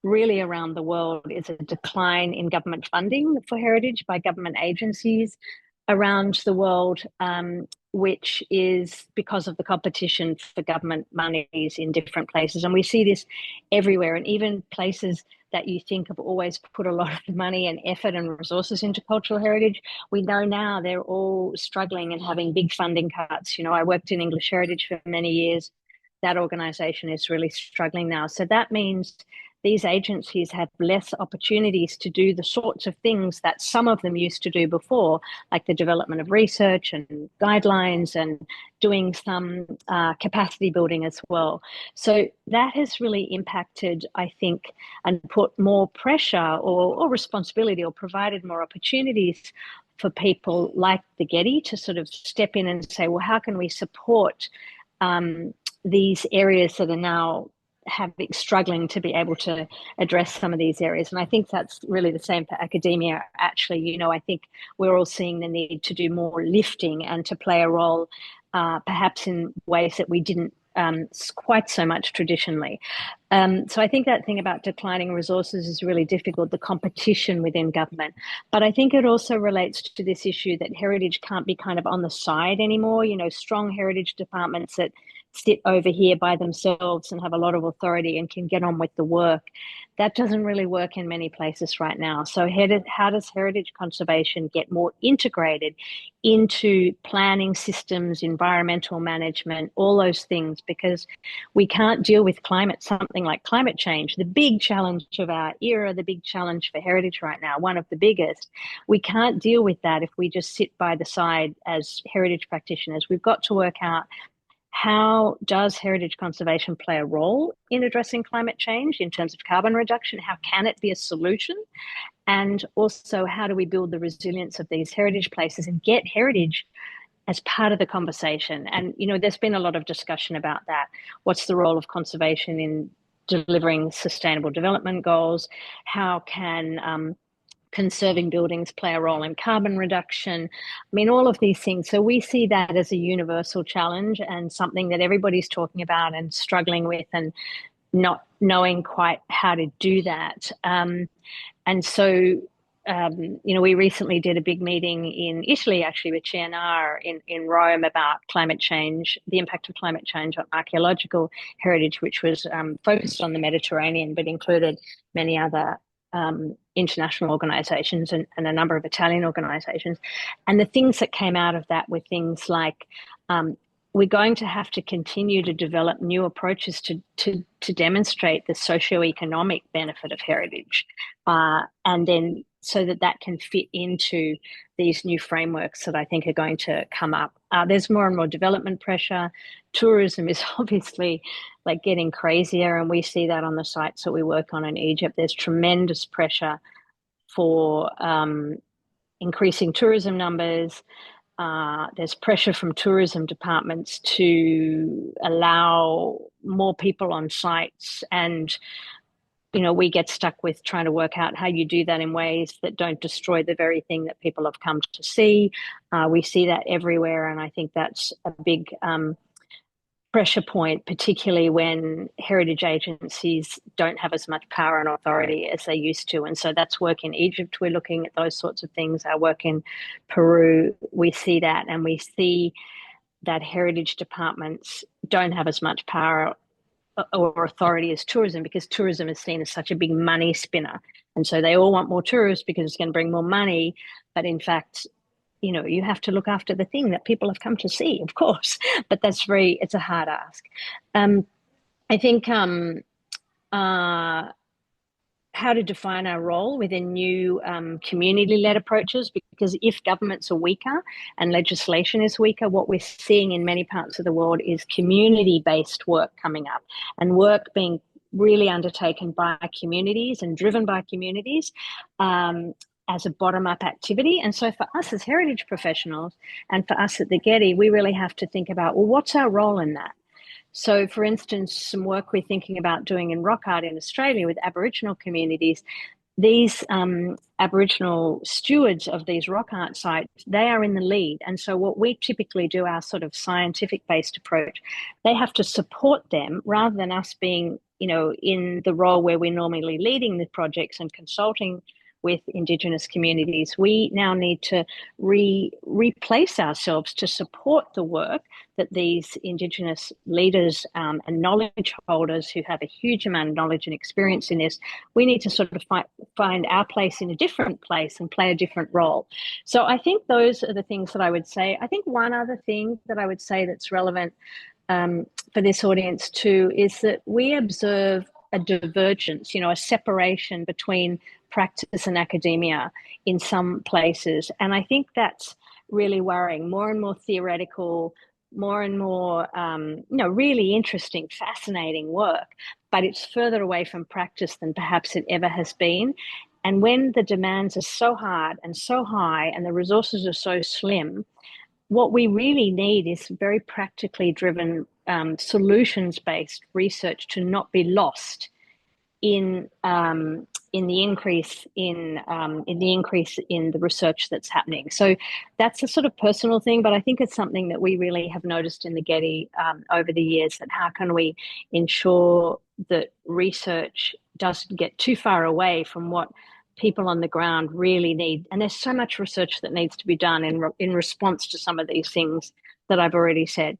S4: really around the world is a decline in government funding for heritage by government agencies around the world, which is because of the competition for government monies in different places. And we see this everywhere, and even places that you think have always put a lot of money and effort and resources into cultural heritage, we know now they're all struggling and having big funding cuts. I worked in English Heritage for many years. That organisation is really struggling now. So that means these agencies have less opportunities to do the sorts of things that some of them used to do before, like the development of research and guidelines and doing some capacity building as well. So that has really impacted, I think, and put more pressure or responsibility, or provided more opportunities for people like the Getty to sort of step in and say, well, how can we support these areas that are now struggling to be able to address some of these areas. And I think that's really the same for academia, actually. I think we're all seeing the need to do more lifting and to play a role, perhaps in ways that we didn't quite so much traditionally. So I think that thing about declining resources is really difficult, the competition within government. But I think it also relates to this issue that heritage can't be kind of on the side anymore. You know, strong heritage departments that sit over here by themselves and have a lot of authority and can get on with the work. That doesn't really work in many places right now. So how does heritage conservation get more integrated into planning systems, environmental management, all those things? Because we can't deal with something like climate change, the big challenge of our era, the big challenge for heritage right now, one of the biggest. We can't deal with that if we just sit by the side as heritage practitioners. We've got to work out, how does heritage conservation play a role in addressing climate change in terms of carbon reduction? How can it be a solution? And also, how do we build the resilience of these heritage places and get heritage as part of the conversation? And, you know, there's been a lot of discussion about that. What's the role of conservation in delivering sustainable development goals? How can conserving buildings play a role in carbon reduction? I mean, all of these things. So we see that as a universal challenge and something that everybody's talking about and struggling with and not knowing quite how to do that. And so, you know, we recently did a big meeting in Italy, actually, with CNR in Rome about climate change, the impact of climate change on archaeological heritage, which was focused on the Mediterranean, but included many other international organizations and a number of Italian organizations. And the things that came out of that were things like, we're going to have to continue to develop new approaches to demonstrate the socioeconomic benefit of heritage, and then so that can fit into these new frameworks that I think are going to come up. There's more and more development pressure. Tourism is obviously like getting crazier, and we see that on the sites that we work on in Egypt. There's tremendous pressure for increasing tourism numbers. There's pressure from tourism departments to allow more people on sites, and you know, we get stuck with trying to work out how you do that in ways that don't destroy the very thing that people have come to see. We see that everywhere, and I think that's a big pressure point, particularly when heritage agencies don't have as much power and authority as they used to. And so that's work in Egypt. We're looking at those sorts of things. Our work in Peru, we see that, and we see that heritage departments don't have as much power or authority as tourism, because tourism is seen as such a big money spinner. And so they all want more tourists because it's going to bring more money. But in fact, you know, you have to look after the thing that people have come to see, of course. But it's a hard ask. I think how to define our role within new community-led approaches, because if governments are weaker and legislation is weaker, what we're seeing in many parts of the world is community-based work coming up, and work being really undertaken by communities and driven by communities as a bottom-up activity. And so for us as heritage professionals and for us at the Getty, we really have to think about, well, what's our role in that? So, for instance, some work we're thinking about doing in rock art in Australia with Aboriginal communities, these Aboriginal stewards of these rock art sites, they are in the lead. And so what we typically do, our sort of scientific-based approach, they have to support them rather than us being, you know, in the role where we're normally leading the projects and consulting with Indigenous communities. We now need to replace ourselves to support the work that these Indigenous leaders and knowledge holders who have a huge amount of knowledge and experience in this, we need to sort of find our place in a different place and play a different role. So I think those are the things that I would say. I think one other thing that I would say that's relevant for this audience too is that we observe a divergence, you know, a separation between practice and academia in some places. And I think that's really worrying. More and more theoretical, more and more, you know, really interesting, fascinating work, but it's further away from practice than perhaps it ever has been. And when the demands are so hard and so high and the resources are so slim, what we really need is very practically driven, solutions-based research to not be lost in in the increase in the research that's happening. So that's a sort of personal thing, but I think it's something that we really have noticed in the Getty over the years, that how can we ensure that research doesn't get too far away from what people on the ground really need. And there's so much research that needs to be done in response to some of these things that I've already said.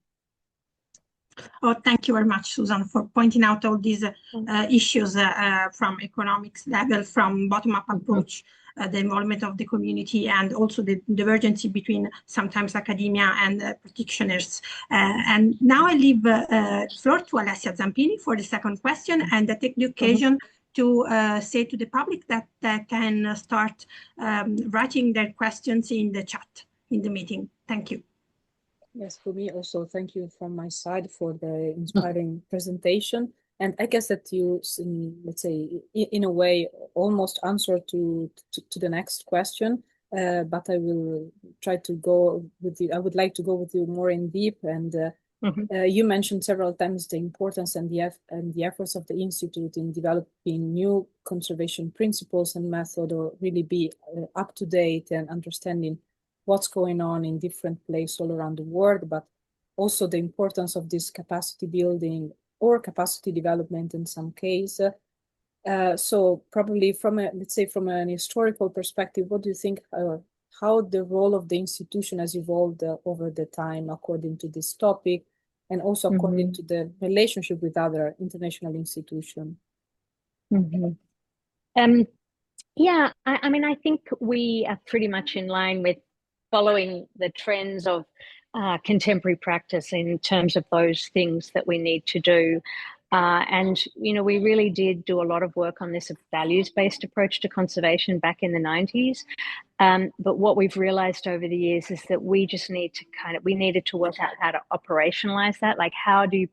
S1: Oh, thank you very much, Susan, for pointing out all these issues from economics level, from bottom-up approach, the involvement of the community, and also the divergence between sometimes academia and practitioners. And now I leave the floor to Alessia Zampini for the second question, and I take the occasion to say to the public that they can start writing their questions in the chat in the meeting. Thank you.
S5: Yes, for me also, thank you from my side for the inspiring presentation. And I guess that you, let's say, in a way, almost answer to the next question, but I will try to go with you. I would like to go with you more in deep. And you mentioned several times the importance and the efforts of the Institute in developing new conservation principles and method, or really be up to date and understanding what's going on in different places all around the world, but also the importance of this capacity building or capacity development in some case. So probably from a, let's say, from an historical perspective, what do you think, how the role of the institution has evolved over the time according to this topic, and also according to the relationship with other international institutions?
S4: Yeah, I mean, I think we are pretty much in line with following the trends of contemporary practice in terms of those things that we need to do. And, you know, we really did do a lot of work on this values-based approach to conservation back in the 90s. But what we've realized over the years is that we just need to we needed to work out how to operationalize that. Like, how do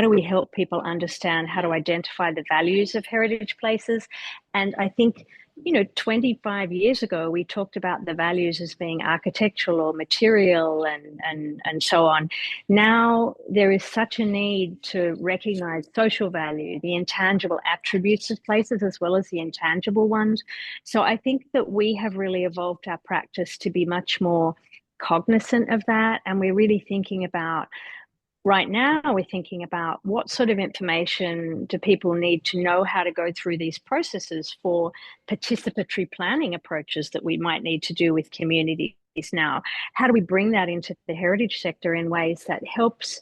S4: we help people understand how to identify the values of heritage places? And I think, you know, 25 years ago, we talked about the values as being architectural or material and so on. Now, there is such a need to recognize social value, the intangible attributes of places as well as the intangible ones. So I think that we have really evolved our practice to be much more cognizant of that. And we're really thinking about, right now, we're thinking about what sort of information do people need to know how to go through these processes for participatory planning approaches that we might need to do with communities now. How do we bring that into the heritage sector in ways that helps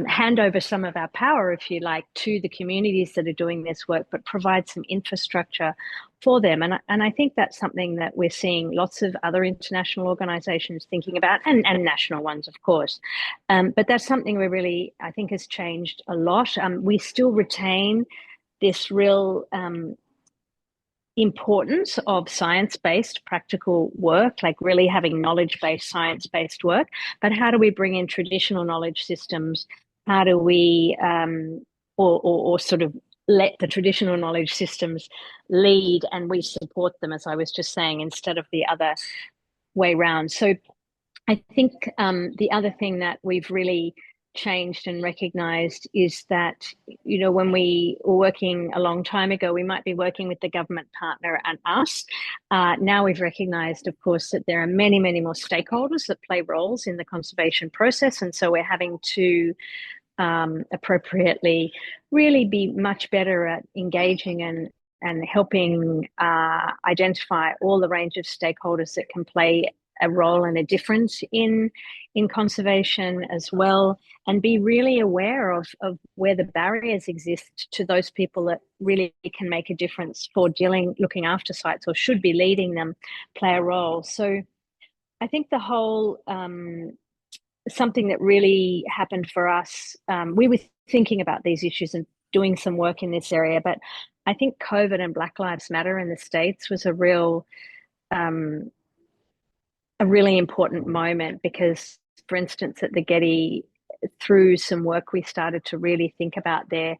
S4: hand over some of our power, if you like, to the communities that are doing this work, but provide some infrastructure for them. And I think that's something that we're seeing lots of other international organizations thinking about, and national ones, of course. But that's something we really, I think, has changed a lot. We still retain this real importance of science-based practical work, like really having knowledge-based, science-based work. But how do we bring in traditional knowledge systems? How do we, or sort of let the traditional knowledge systems lead and we support them, as I was just saying, instead of the other way round? So I think the other thing that we've really changed and recognized is that, you know, when we were working a long time ago, we might be working with the government partner and us. Now we've recognized, of course, that there are many, many more stakeholders that play roles in the conservation process. And so we're having to appropriately really be much better at engaging and helping identify all the range of stakeholders that can play a role and a difference in conservation as well, and be really aware of where the barriers exist to those people that really can make a difference for looking after sites, or should be leading them, play a role. So I think the whole something that really happened for us, we were thinking about these issues and doing some work in this area, but I think COVID and Black Lives Matter in the States was a really important moment, because, for instance, at the Getty, through some work we started to really think about there,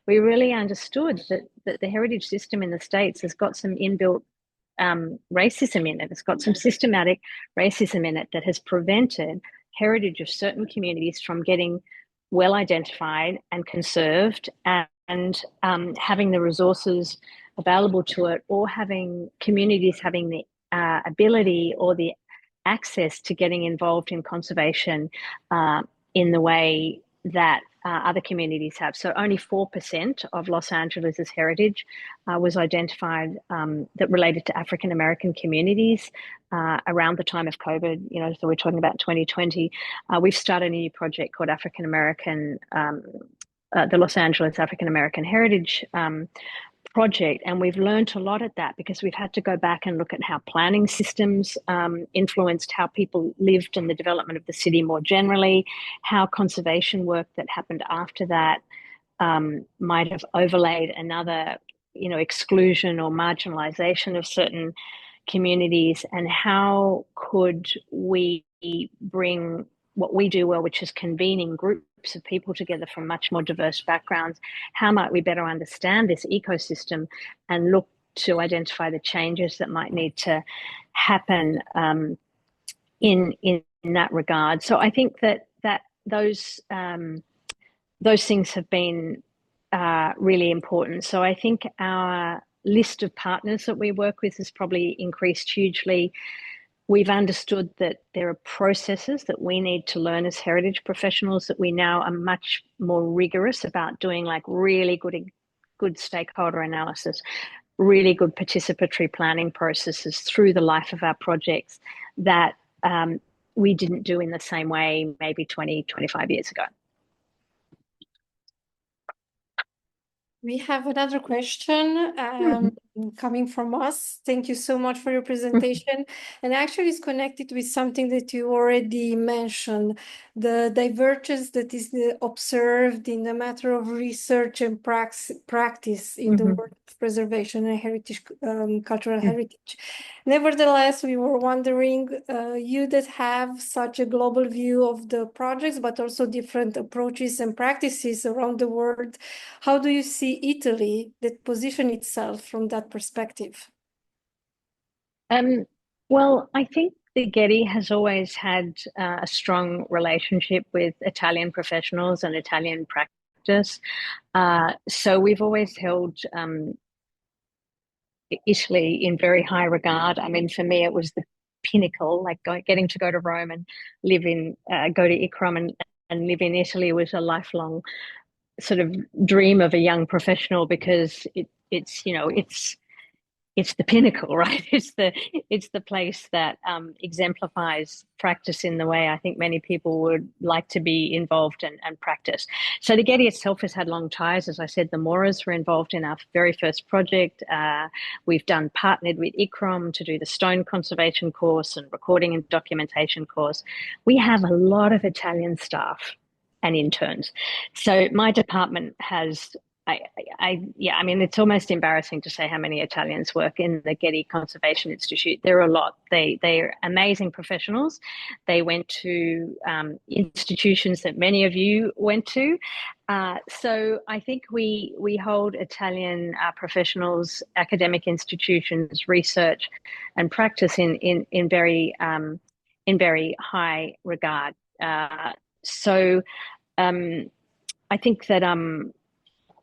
S4: we really understood that the heritage system in the States has got some inbuilt racism in it. It's got some systematic racism in it that has prevented heritage of certain communities from getting well identified and conserved and having the resources available to it, or having communities having the ability or the access to getting involved in conservation in the way that other communities have. So only 4% of Los Angeles's heritage was identified that related to African American communities around the time of COVID. You know, so we're talking about 2020. We've started a new project called African American, the Los Angeles African American Heritage Project, and we've learned a lot at that, because we've had to go back and look at how planning systems influenced how people lived and the development of the city more generally, how conservation work that happened after that might have overlaid another, you know, exclusion or marginalization of certain communities, and how could we bring what we do well, which is convening groups of people together from much more diverse backgrounds. How might we better understand this ecosystem and look to identify the changes that might need to happen in that regard? So I think that those things have been really important. So I think our list of partners that we work with has probably increased hugely. We've understood that there are processes that we need to learn as heritage professionals, that we now are much more rigorous about doing, like really good stakeholder analysis, really good participatory planning processes through the life of our projects that we didn't do in the same way maybe 20, 25 years ago.
S6: We have another question coming from us. Thank you so much for your presentation. And actually it's connected with something that you already mentioned, the divergence that is observed in the matter of research and practice in the work of preservation and heritage, cultural heritage. Nevertheless, we were wondering, you that have such a global view of the projects, but also different approaches and practices around the world, how do you see Italy that position itself from that perspective?
S4: Well, I think the Getty has always had a strong relationship with Italian professionals and Italian practice. So we've always held Italy in very high regard. I mean, for me, it was the pinnacle, like getting to go to Rome and live in, go to ICOMOS and live in Italy was a lifelong sort of dream of a young professional, because it's you know, it's the pinnacle, right? It's the place that exemplifies practice in the way I think many people would like to be involved and practice. So the Getty itself has had long ties. As I said, the Moras were involved in our very first project. We've partnered with ICOMOS to do the stone conservation course and recording and documentation course. We have a lot of Italian staff and interns. So my department has, I mean, it's almost embarrassing to say how many Italians work in the Getty Conservation Institute. There are a lot. They're amazing professionals. They went to institutions that many of you went to. So I think we hold Italian professionals, academic institutions, research, and practice in very high regard. So I think that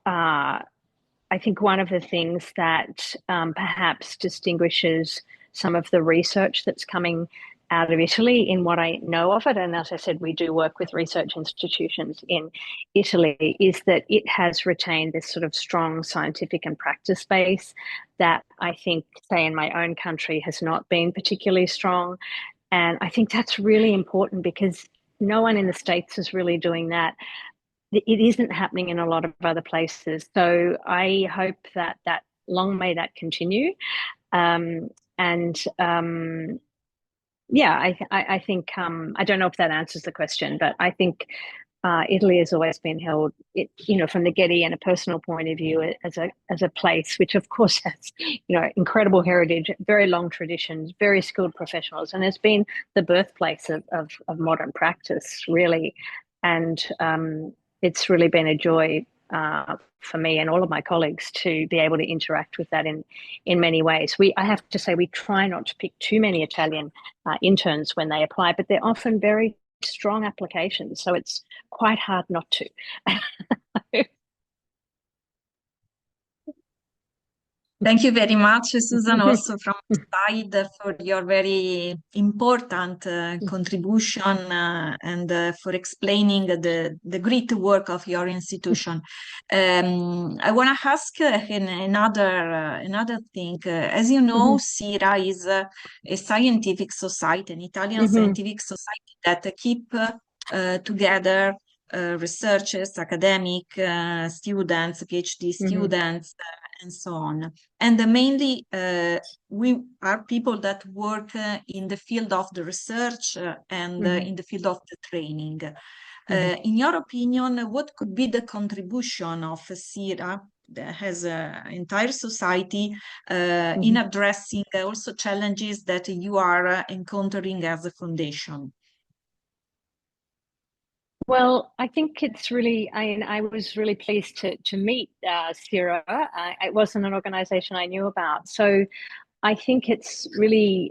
S4: I think one of the things that perhaps distinguishes some of the research that's coming out of Italy in what I know of it, and as I said, we do work with research institutions in Italy, is that it has retained this sort of strong scientific and practice base that I think, say, in my own country has not been particularly strong. And I think that's really important, because no one in the States is really doing that. It isn't happening in a lot of other places. So I hope that long may that continue. Yeah, I think, I don't know if that answers the question, but I think Italy has always been held, you know, from the Getty and a personal point of view, as a place which, of course, has, you know, incredible heritage, very long traditions, very skilled professionals, and has been the birthplace of modern practice, really. And it's really been a joy for me and all of my colleagues to be able to interact with that in many ways. I have to say, we try not to pick too many Italian interns when they apply, but they're often very strong applications, so it's quite hard not to.
S7: Thank you very much, Susan, also from side for your very important contribution and for explaining the great work of your institution. I want to ask another thing. As you know, SIRA is a scientific society, an Italian scientific society that keep together researchers, academic students, PhD students, and so on. And mainly, we are people that work in the field of the research and in the field of the training. In your opinion, what could be the contribution of SIRA that has an entire society in addressing also challenges that you are encountering as a foundation?
S4: Well, I think it's really, I was really pleased to meet SIRA. It wasn't an organization I knew about. So I think it's really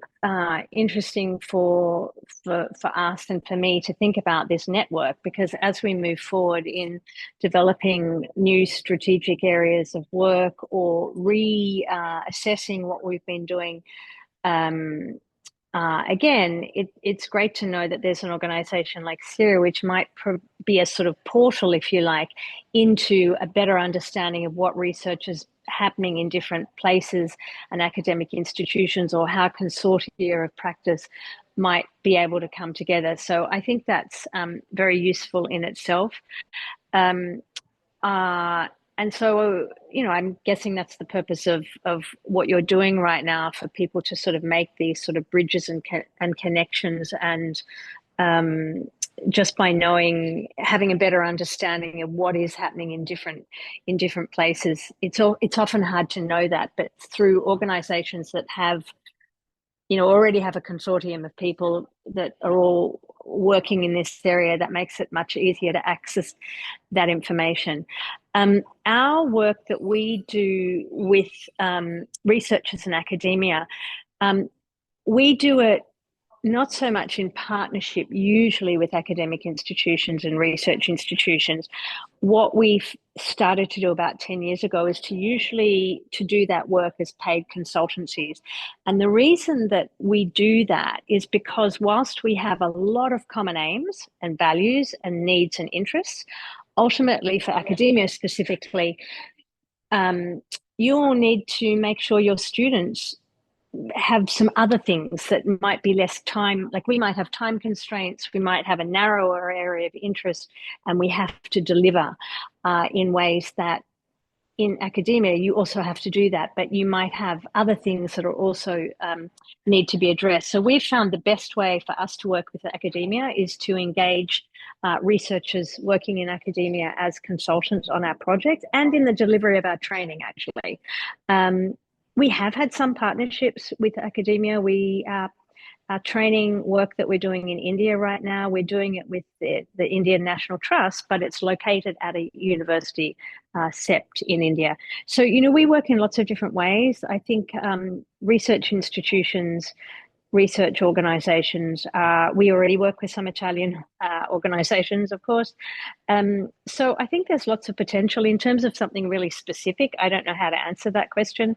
S4: interesting for us and for me to think about this network, because as we move forward in developing new strategic areas of work or reassessing what we've been doing, again, it's great to know that there's an organization like SIRA, which might be a sort of portal, if you like, into a better understanding of what research is happening in different places and academic institutions, or how consortia of practice might be able to come together. So I think that's very useful in itself. And so, you know, I'm guessing that's the purpose of what you're doing right now, for people to sort of make these sort of bridges and connections, and just by knowing, having a better understanding of what is happening in different places. It's often hard to know that, but through organizations that have, you know, already have a consortium of people that are all working in this area, that makes it much easier to access that information. Our work that we do with researchers and academia, we do it not so much in partnership, usually with academic institutions and research institutions. What we've started to do about 10 years ago is to do that work as paid consultancies. And the reason that we do that is because whilst we have a lot of common aims and values and needs and interests, ultimately for academia specifically, you all need to make sure your students have some other things that might be less time, like we might have time constraints, we might have a narrower area of interest, and we have to deliver in ways that in academia you also have to do that, but you might have other things that are also need to be addressed. So we've found the best way for us to work with academia is to engage researchers working in academia as consultants on our project and in the delivery of our training, actually. We have had some partnerships with academia. Our training work that we're doing in India right now, we're doing it with the Indian National Trust, but it's located at a university, CEPT in India. So, you know, we work in lots of different ways. I think research institutions, research organizations, we already work with some Italian organizations, of course. So I think there's lots of potential. In terms of something really specific, I don't know how to answer that question.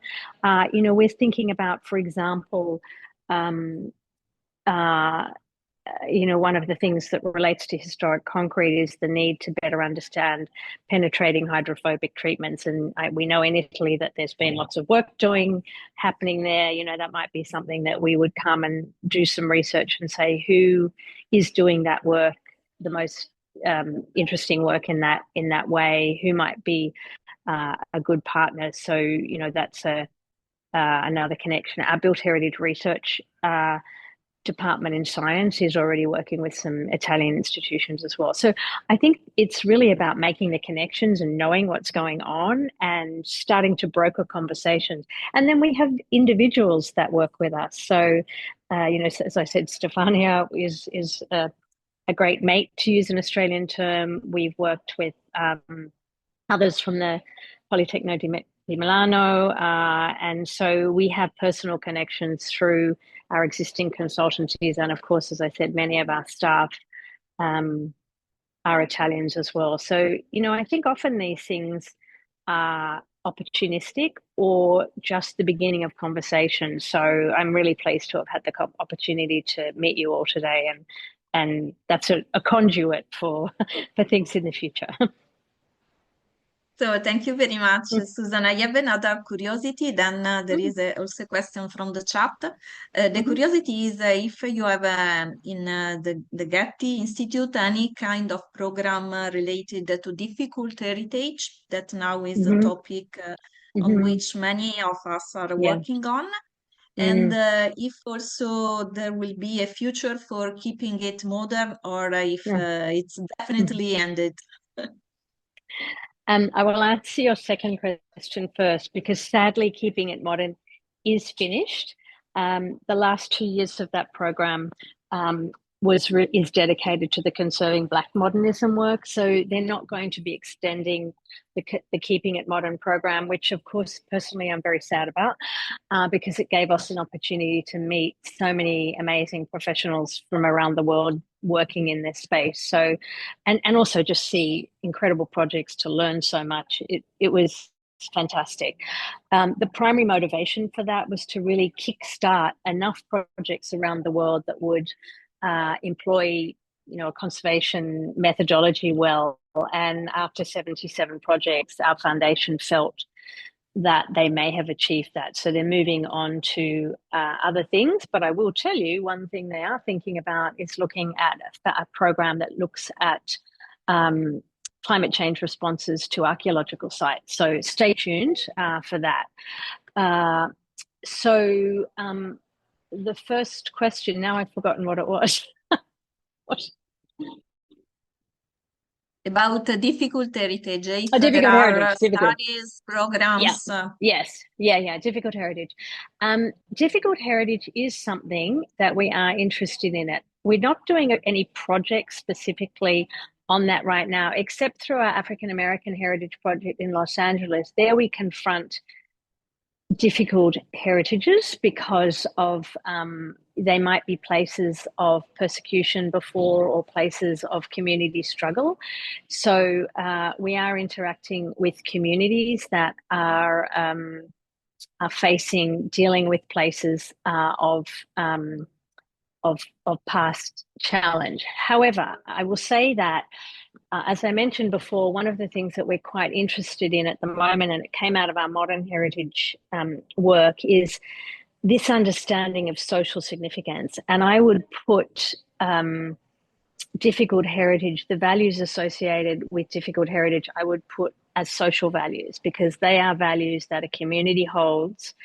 S4: You know, we're thinking about, for example, you know, one of the things that relates to historic concrete is the need to better understand penetrating hydrophobic treatments. And we know in Italy that there's been lots of work happening there. You know, that might be something that we would come and do some research and say, who is doing that work, the most interesting work in that way, who might be a good partner. So, you know, that's another connection. Our Built Heritage Research department in science is already working with some Italian institutions as well. So I think it's really about making the connections and knowing what's going on and starting to broker conversations. And then we have individuals that work with us. So, you know, as I said, Stefania is a great mate, to use an Australian term. We've worked with others from the Politecnico di Milano, and so we have personal connections through our existing consultancies, and of course, as I said, many of our staff are Italians as well. So, you know, I think often these things are opportunistic or just the beginning of conversation. So I'm really pleased to have had the opportunity to meet you all today, and that's a conduit for things in the future.
S7: So thank you very much, Susan. I have another curiosity. Then there is also a question from the chat. The curiosity is if you have in the Getty Institute any kind of program related to difficult heritage that now is a topic on which many of us are working on. And if also there will be a future for keeping it modern, or if it's definitely ended.
S4: I will answer your second question first, because sadly keeping it modern is finished. The last 2 years of that program is dedicated to the conserving Black modernism work. So they're not going to be extending the Keeping It Modern program, which of course personally I'm very sad about, because it gave us an opportunity to meet so many amazing professionals from around the world working in this space. So, and also just see incredible projects to learn so much. It was fantastic. The primary motivation for that was to really kickstart enough projects around the world that would employ, a conservation methodology well. And after 77 projects, our foundation felt that they may have achieved that. So they're moving on to other things. But I will tell you, one thing they are thinking about is looking at a program that looks at climate change responses to archaeological sites. So stay tuned for that. So the first question, now I've forgotten what it was.
S7: About difficult heritage, if
S4: difficult
S7: there are
S4: heritage,
S7: studies, programs.
S4: Yes, difficult heritage. Difficult heritage is something that we are interested in it. We're not doing any projects specifically on that right now, except through our African American Heritage Project in Los Angeles. There we confront difficult heritages because of they might be places of persecution before or places of community struggle. So we are interacting with communities that are dealing with places of past challenge. However, I will say that as I mentioned before, one of the things that we're quite interested in at the moment, and it came out of our modern heritage work, is this understanding of social significance. And I would put difficult heritage, the values associated with difficult heritage, I would put as social values, because they are values that a community holds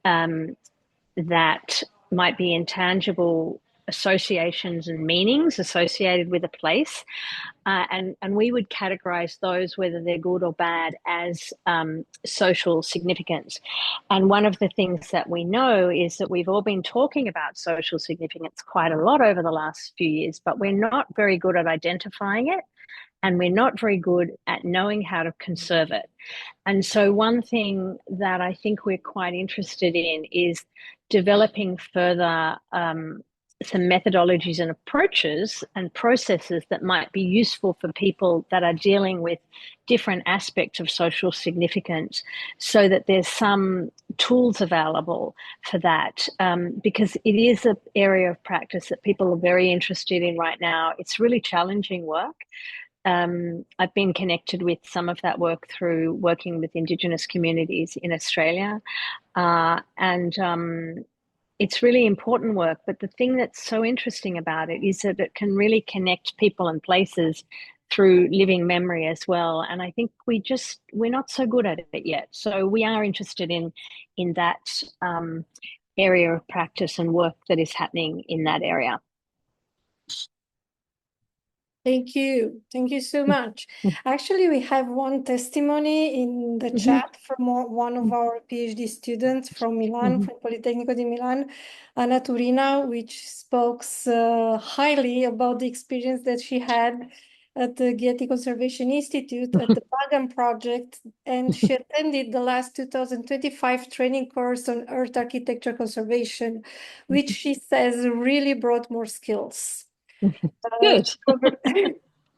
S4: that might be intangible associations and meanings associated with a place, and we would categorize those, whether they're good or bad, as social significance. And one of the things that we know is that we've all been talking about social significance quite a lot over the last few years, but we're not very good at identifying it, and we're not very good at knowing how to conserve it. And so one thing that I think we're quite interested in is developing further some methodologies and approaches and processes that might be useful for people that are dealing with different aspects of social significance, so that there's some tools available for that, because it is an area of practice that people are very interested in right now. It's really challenging work. I've been connected with some of that work through working with Indigenous communities in Australia, and it's really important work. But the thing that's so interesting about it is that it can really connect people and places through living memory as well. And I think we're not so good at it yet. So we are interested in that area of practice and work that is happening in that area.
S6: Thank you. Thank you so much. Actually, we have one testimony in the chat from one of our PhD students from Milan, from Politecnico di Milan, Anna Turina, which spoke highly about the experience that she had at the Getty Conservation Institute at the Pagan project, and she attended the last 2025 training course on earth architecture conservation, which she says really brought more skills.
S4: Good.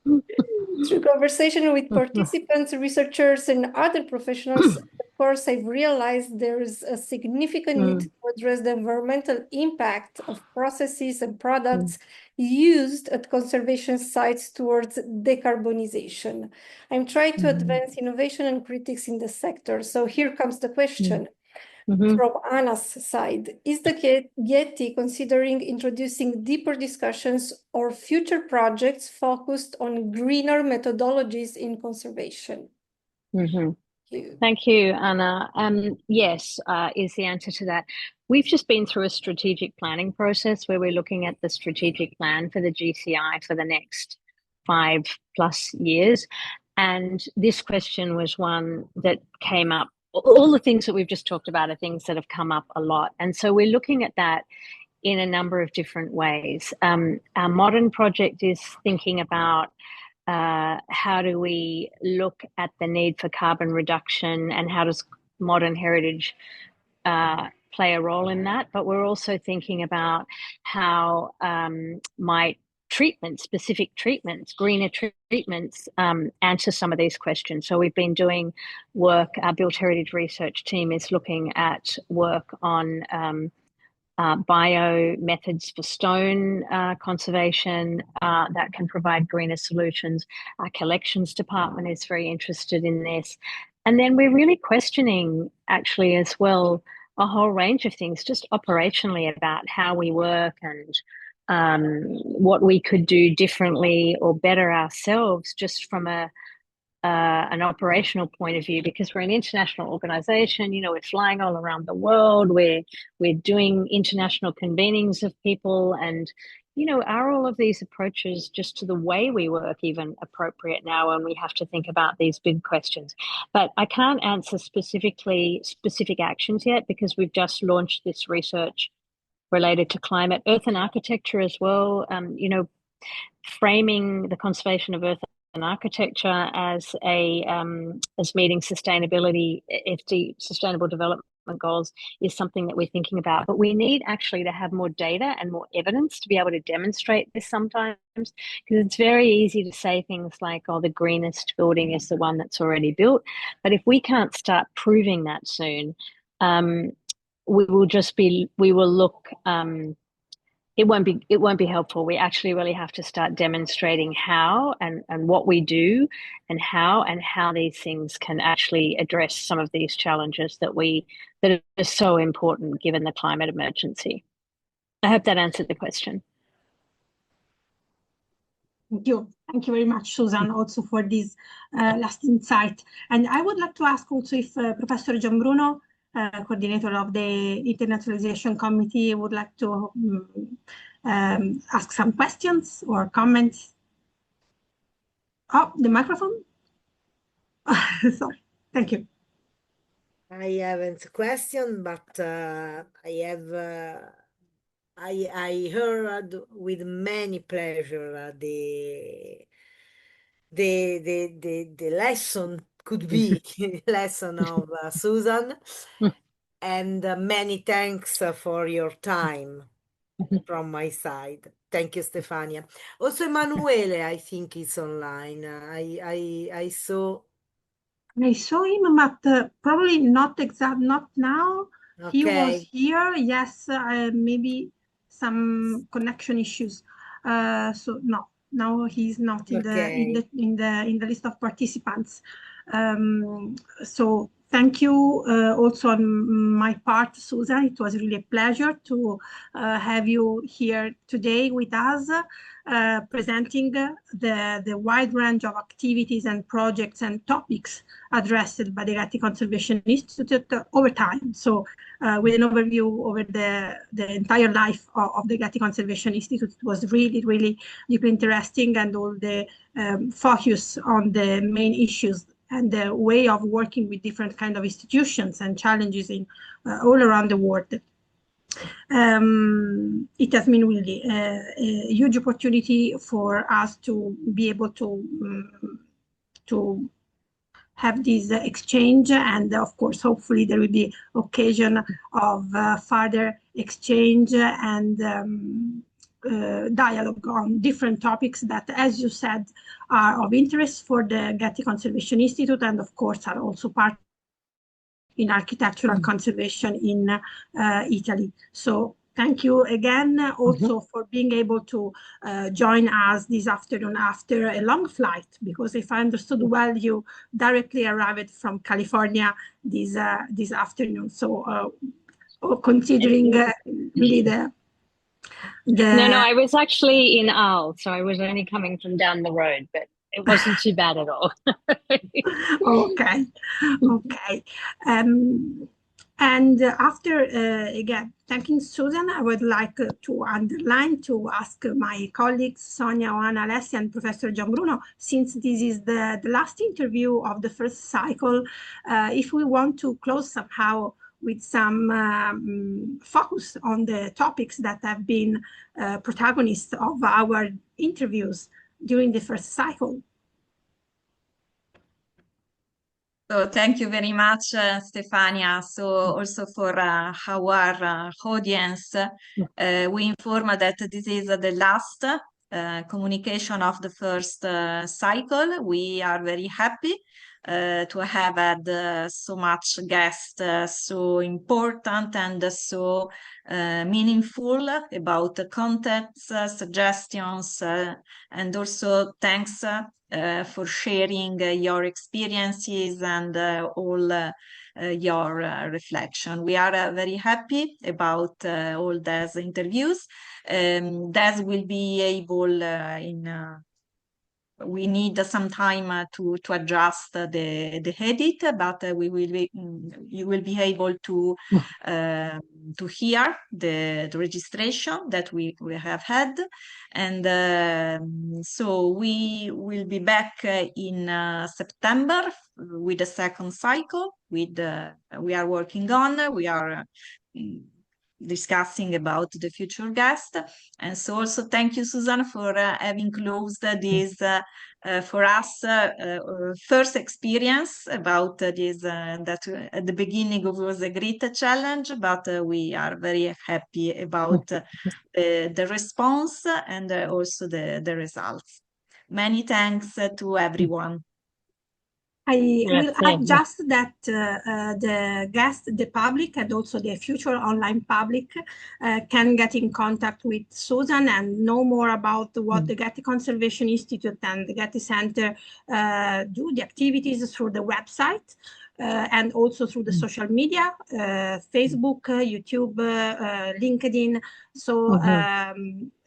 S6: Through conversation with participants, researchers, and other professionals at the course, I've realized there is a significant need to address the environmental impact of processes and products used at conservation sites towards decarbonization. I'm trying to advance innovation and critics in the sector. So here comes the question. From Anna's side, is the Getty considering introducing deeper discussions or future projects focused on greener methodologies in conservation?
S4: Thank you, Anna. Yes, is the answer to that. We've just been through a strategic planning process where we're looking at the strategic plan for the GCI for the next 5+ years. And this question was one that came up. All the things that we've just talked about are things that have come up a lot. And so we're looking at that in a number of different ways. Our modern project is thinking about how do we look at the need for carbon reduction and how does modern heritage play a role in that. But we're also thinking about how might specific treatments, greener treatments, answer some of these questions. So we've been doing work, our Built Heritage Research team is looking at work on bio methods for stone conservation that can provide greener solutions. Our collections department is very interested in this. And then we're really questioning actually as well a whole range of things just operationally about how we work and what we could do differently or better ourselves just from an operational point of view, because we're an international organization. You know, we're flying all around the world, we're doing international convenings of people, and you know, are all of these approaches just to the way we work even appropriate now when we have to think about these big questions? But I can't answer specific actions yet because we've just launched this research related to climate, earth and architecture as well. You know, framing the conservation of earth and architecture as meeting sustainability, sustainable development goals is something that we're thinking about. But we need actually to have more data and more evidence to be able to demonstrate this sometimes, because it's very easy to say things like, oh, the greenest building is the one that's already built. But if we can't start proving that soon, we will look, it won't be helpful. We actually really have to start demonstrating how and what we do and how these things can actually address some of these challenges that are so important given the climate emergency. I hope that answered the question.
S1: Thank you. Thank you very much, Susan, also for this last insight. And I would like to ask also if Professor Gianbruno, coordinator of the Internationalization Committee, would like to ask some questions or comments. Oh, the microphone. Sorry. Thank you.
S3: I haven't a question, but I heard with many pleasure the lesson could be lesson of Susan, and many thanks for your time from my side. Thank you, Stefania. Also, Emanuele, I think is online. I saw
S1: him, but probably not now.
S3: Okay.
S1: He was here. Yes, maybe some connection issues. So no, now he's not in the list of participants. So thank you also on my part, Susan. It was really a pleasure to have you here today with us, presenting the wide range of activities and projects and topics addressed by the Getty Conservation Institute over time. So with an overview over the entire life of the Getty Conservation Institute, it was really, really deeply interesting, and all the focus on the main issues and the way of working with different kind of institutions and challenges in all around the world. It has been really a huge opportunity for us to be able to have this exchange, and of course, hopefully there will be occasion of further exchange and dialogue on different topics that, as you said, are of interest for the Getty Conservation Institute, and of course are also part in architectural conservation in Italy. So thank you again also for being able to join us this afternoon after a long flight, because if I understood well, you directly arrived from California this afternoon. So considering really
S4: No, I was actually in Arles, so I was only coming from down the road, but it wasn't too bad at all.
S1: Okay. And after, again, thanking Susan, I would like to underline, to ask my colleagues, Sonia, Oana, Alessia, and Professor Gianbruno, since this is the last interview of the first cycle, if we want to close somehow with some focus on the topics that have been protagonists of our interviews during the first cycle.
S7: So thank you very much, Stefania. So also for our audience, we inform that this is the last communication of the first cycle. We are very happy to have had so much guests, so important and so meaningful about the contents, suggestions, and also thanks for sharing your experiences and all your reflection. We are very happy about all these interviews. That will be able we need some time to adjust the edit, but you will be able to hear the registration that we have had, and so we will be back in September with the second cycle. We are working on. We are discussing about the future guest, and so also thank you, Susan, for having closed this for us first experience about this that at the beginning it was a great challenge, but we are very happy about the response and also the results. Many thanks to everyone.
S1: I will add just that the guest, the public, and also the future online public can get in contact with Susan and know more about what the Getty Conservation Institute and the Getty Center do, the activities through the website and also through the social media, Facebook, YouTube, LinkedIn. So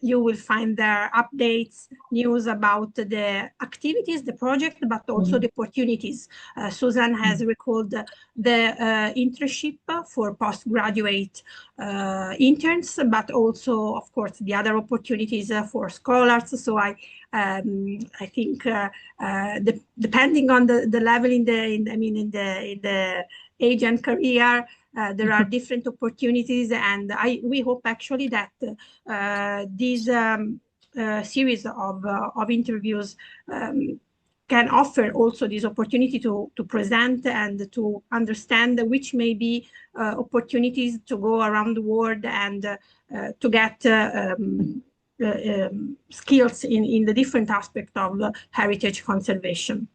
S1: you will find their updates, news about the activities, the project, but also the opportunities. Susan has recalled the internship for postgraduate interns, but also, of course, the other opportunities for scholars. So I think depending on the level in the age and career, there are different opportunities, and we hope actually that this series of interviews can offer also this opportunity to present and to understand which may be opportunities to go around the world and to get skills in the different aspects of heritage conservation.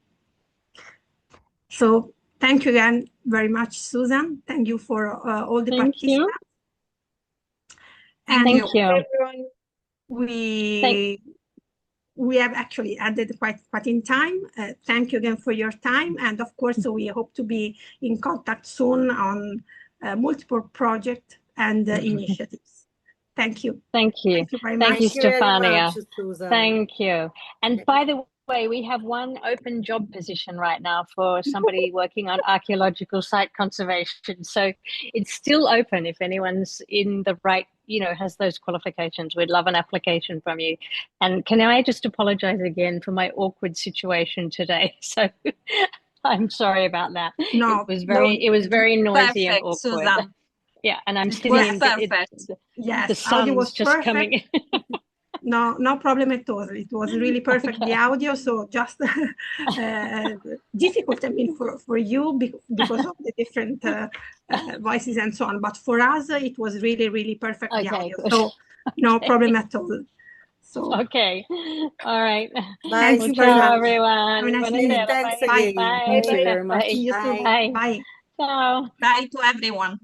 S1: So thank you again very much, Susan. Thank you for all the participants. And
S4: thank you.
S1: We have actually ended quite in time. Thank you again for your time. And of course, we hope to be in contact soon on multiple projects and initiatives. Thank you.
S4: Thank you.
S1: Thank you very much.
S4: Thank you, Stefania.
S3: Susan.
S4: Thank you. And by the way, we have one open job position right now for somebody working on archaeological site conservation. So it's still open if anyone's in the right, has those qualifications. We'd love an application from you. And can I just apologize again for my awkward situation today? So I'm sorry about that.
S1: No,
S4: it was very noisy and awkward.
S7: Susan.
S4: Yeah, and I'm sitting in the sun's just perfect. Coming in.
S1: No problem at all. It was really perfect, the audio, so just difficult, for you because of the different voices and so on. But for us, it was really perfect, the audio.
S4: Good.
S1: So no problem at all. So
S4: okay, all right.
S3: Bye.
S1: Thank you very much,
S4: everyone.
S1: Have a nice day.
S3: Thanks
S4: Bye.
S3: again.
S4: Bye.
S5: Thank you very much.
S1: See you soon.
S3: Bye.
S1: Bye.
S4: Ciao.
S7: Bye to everyone.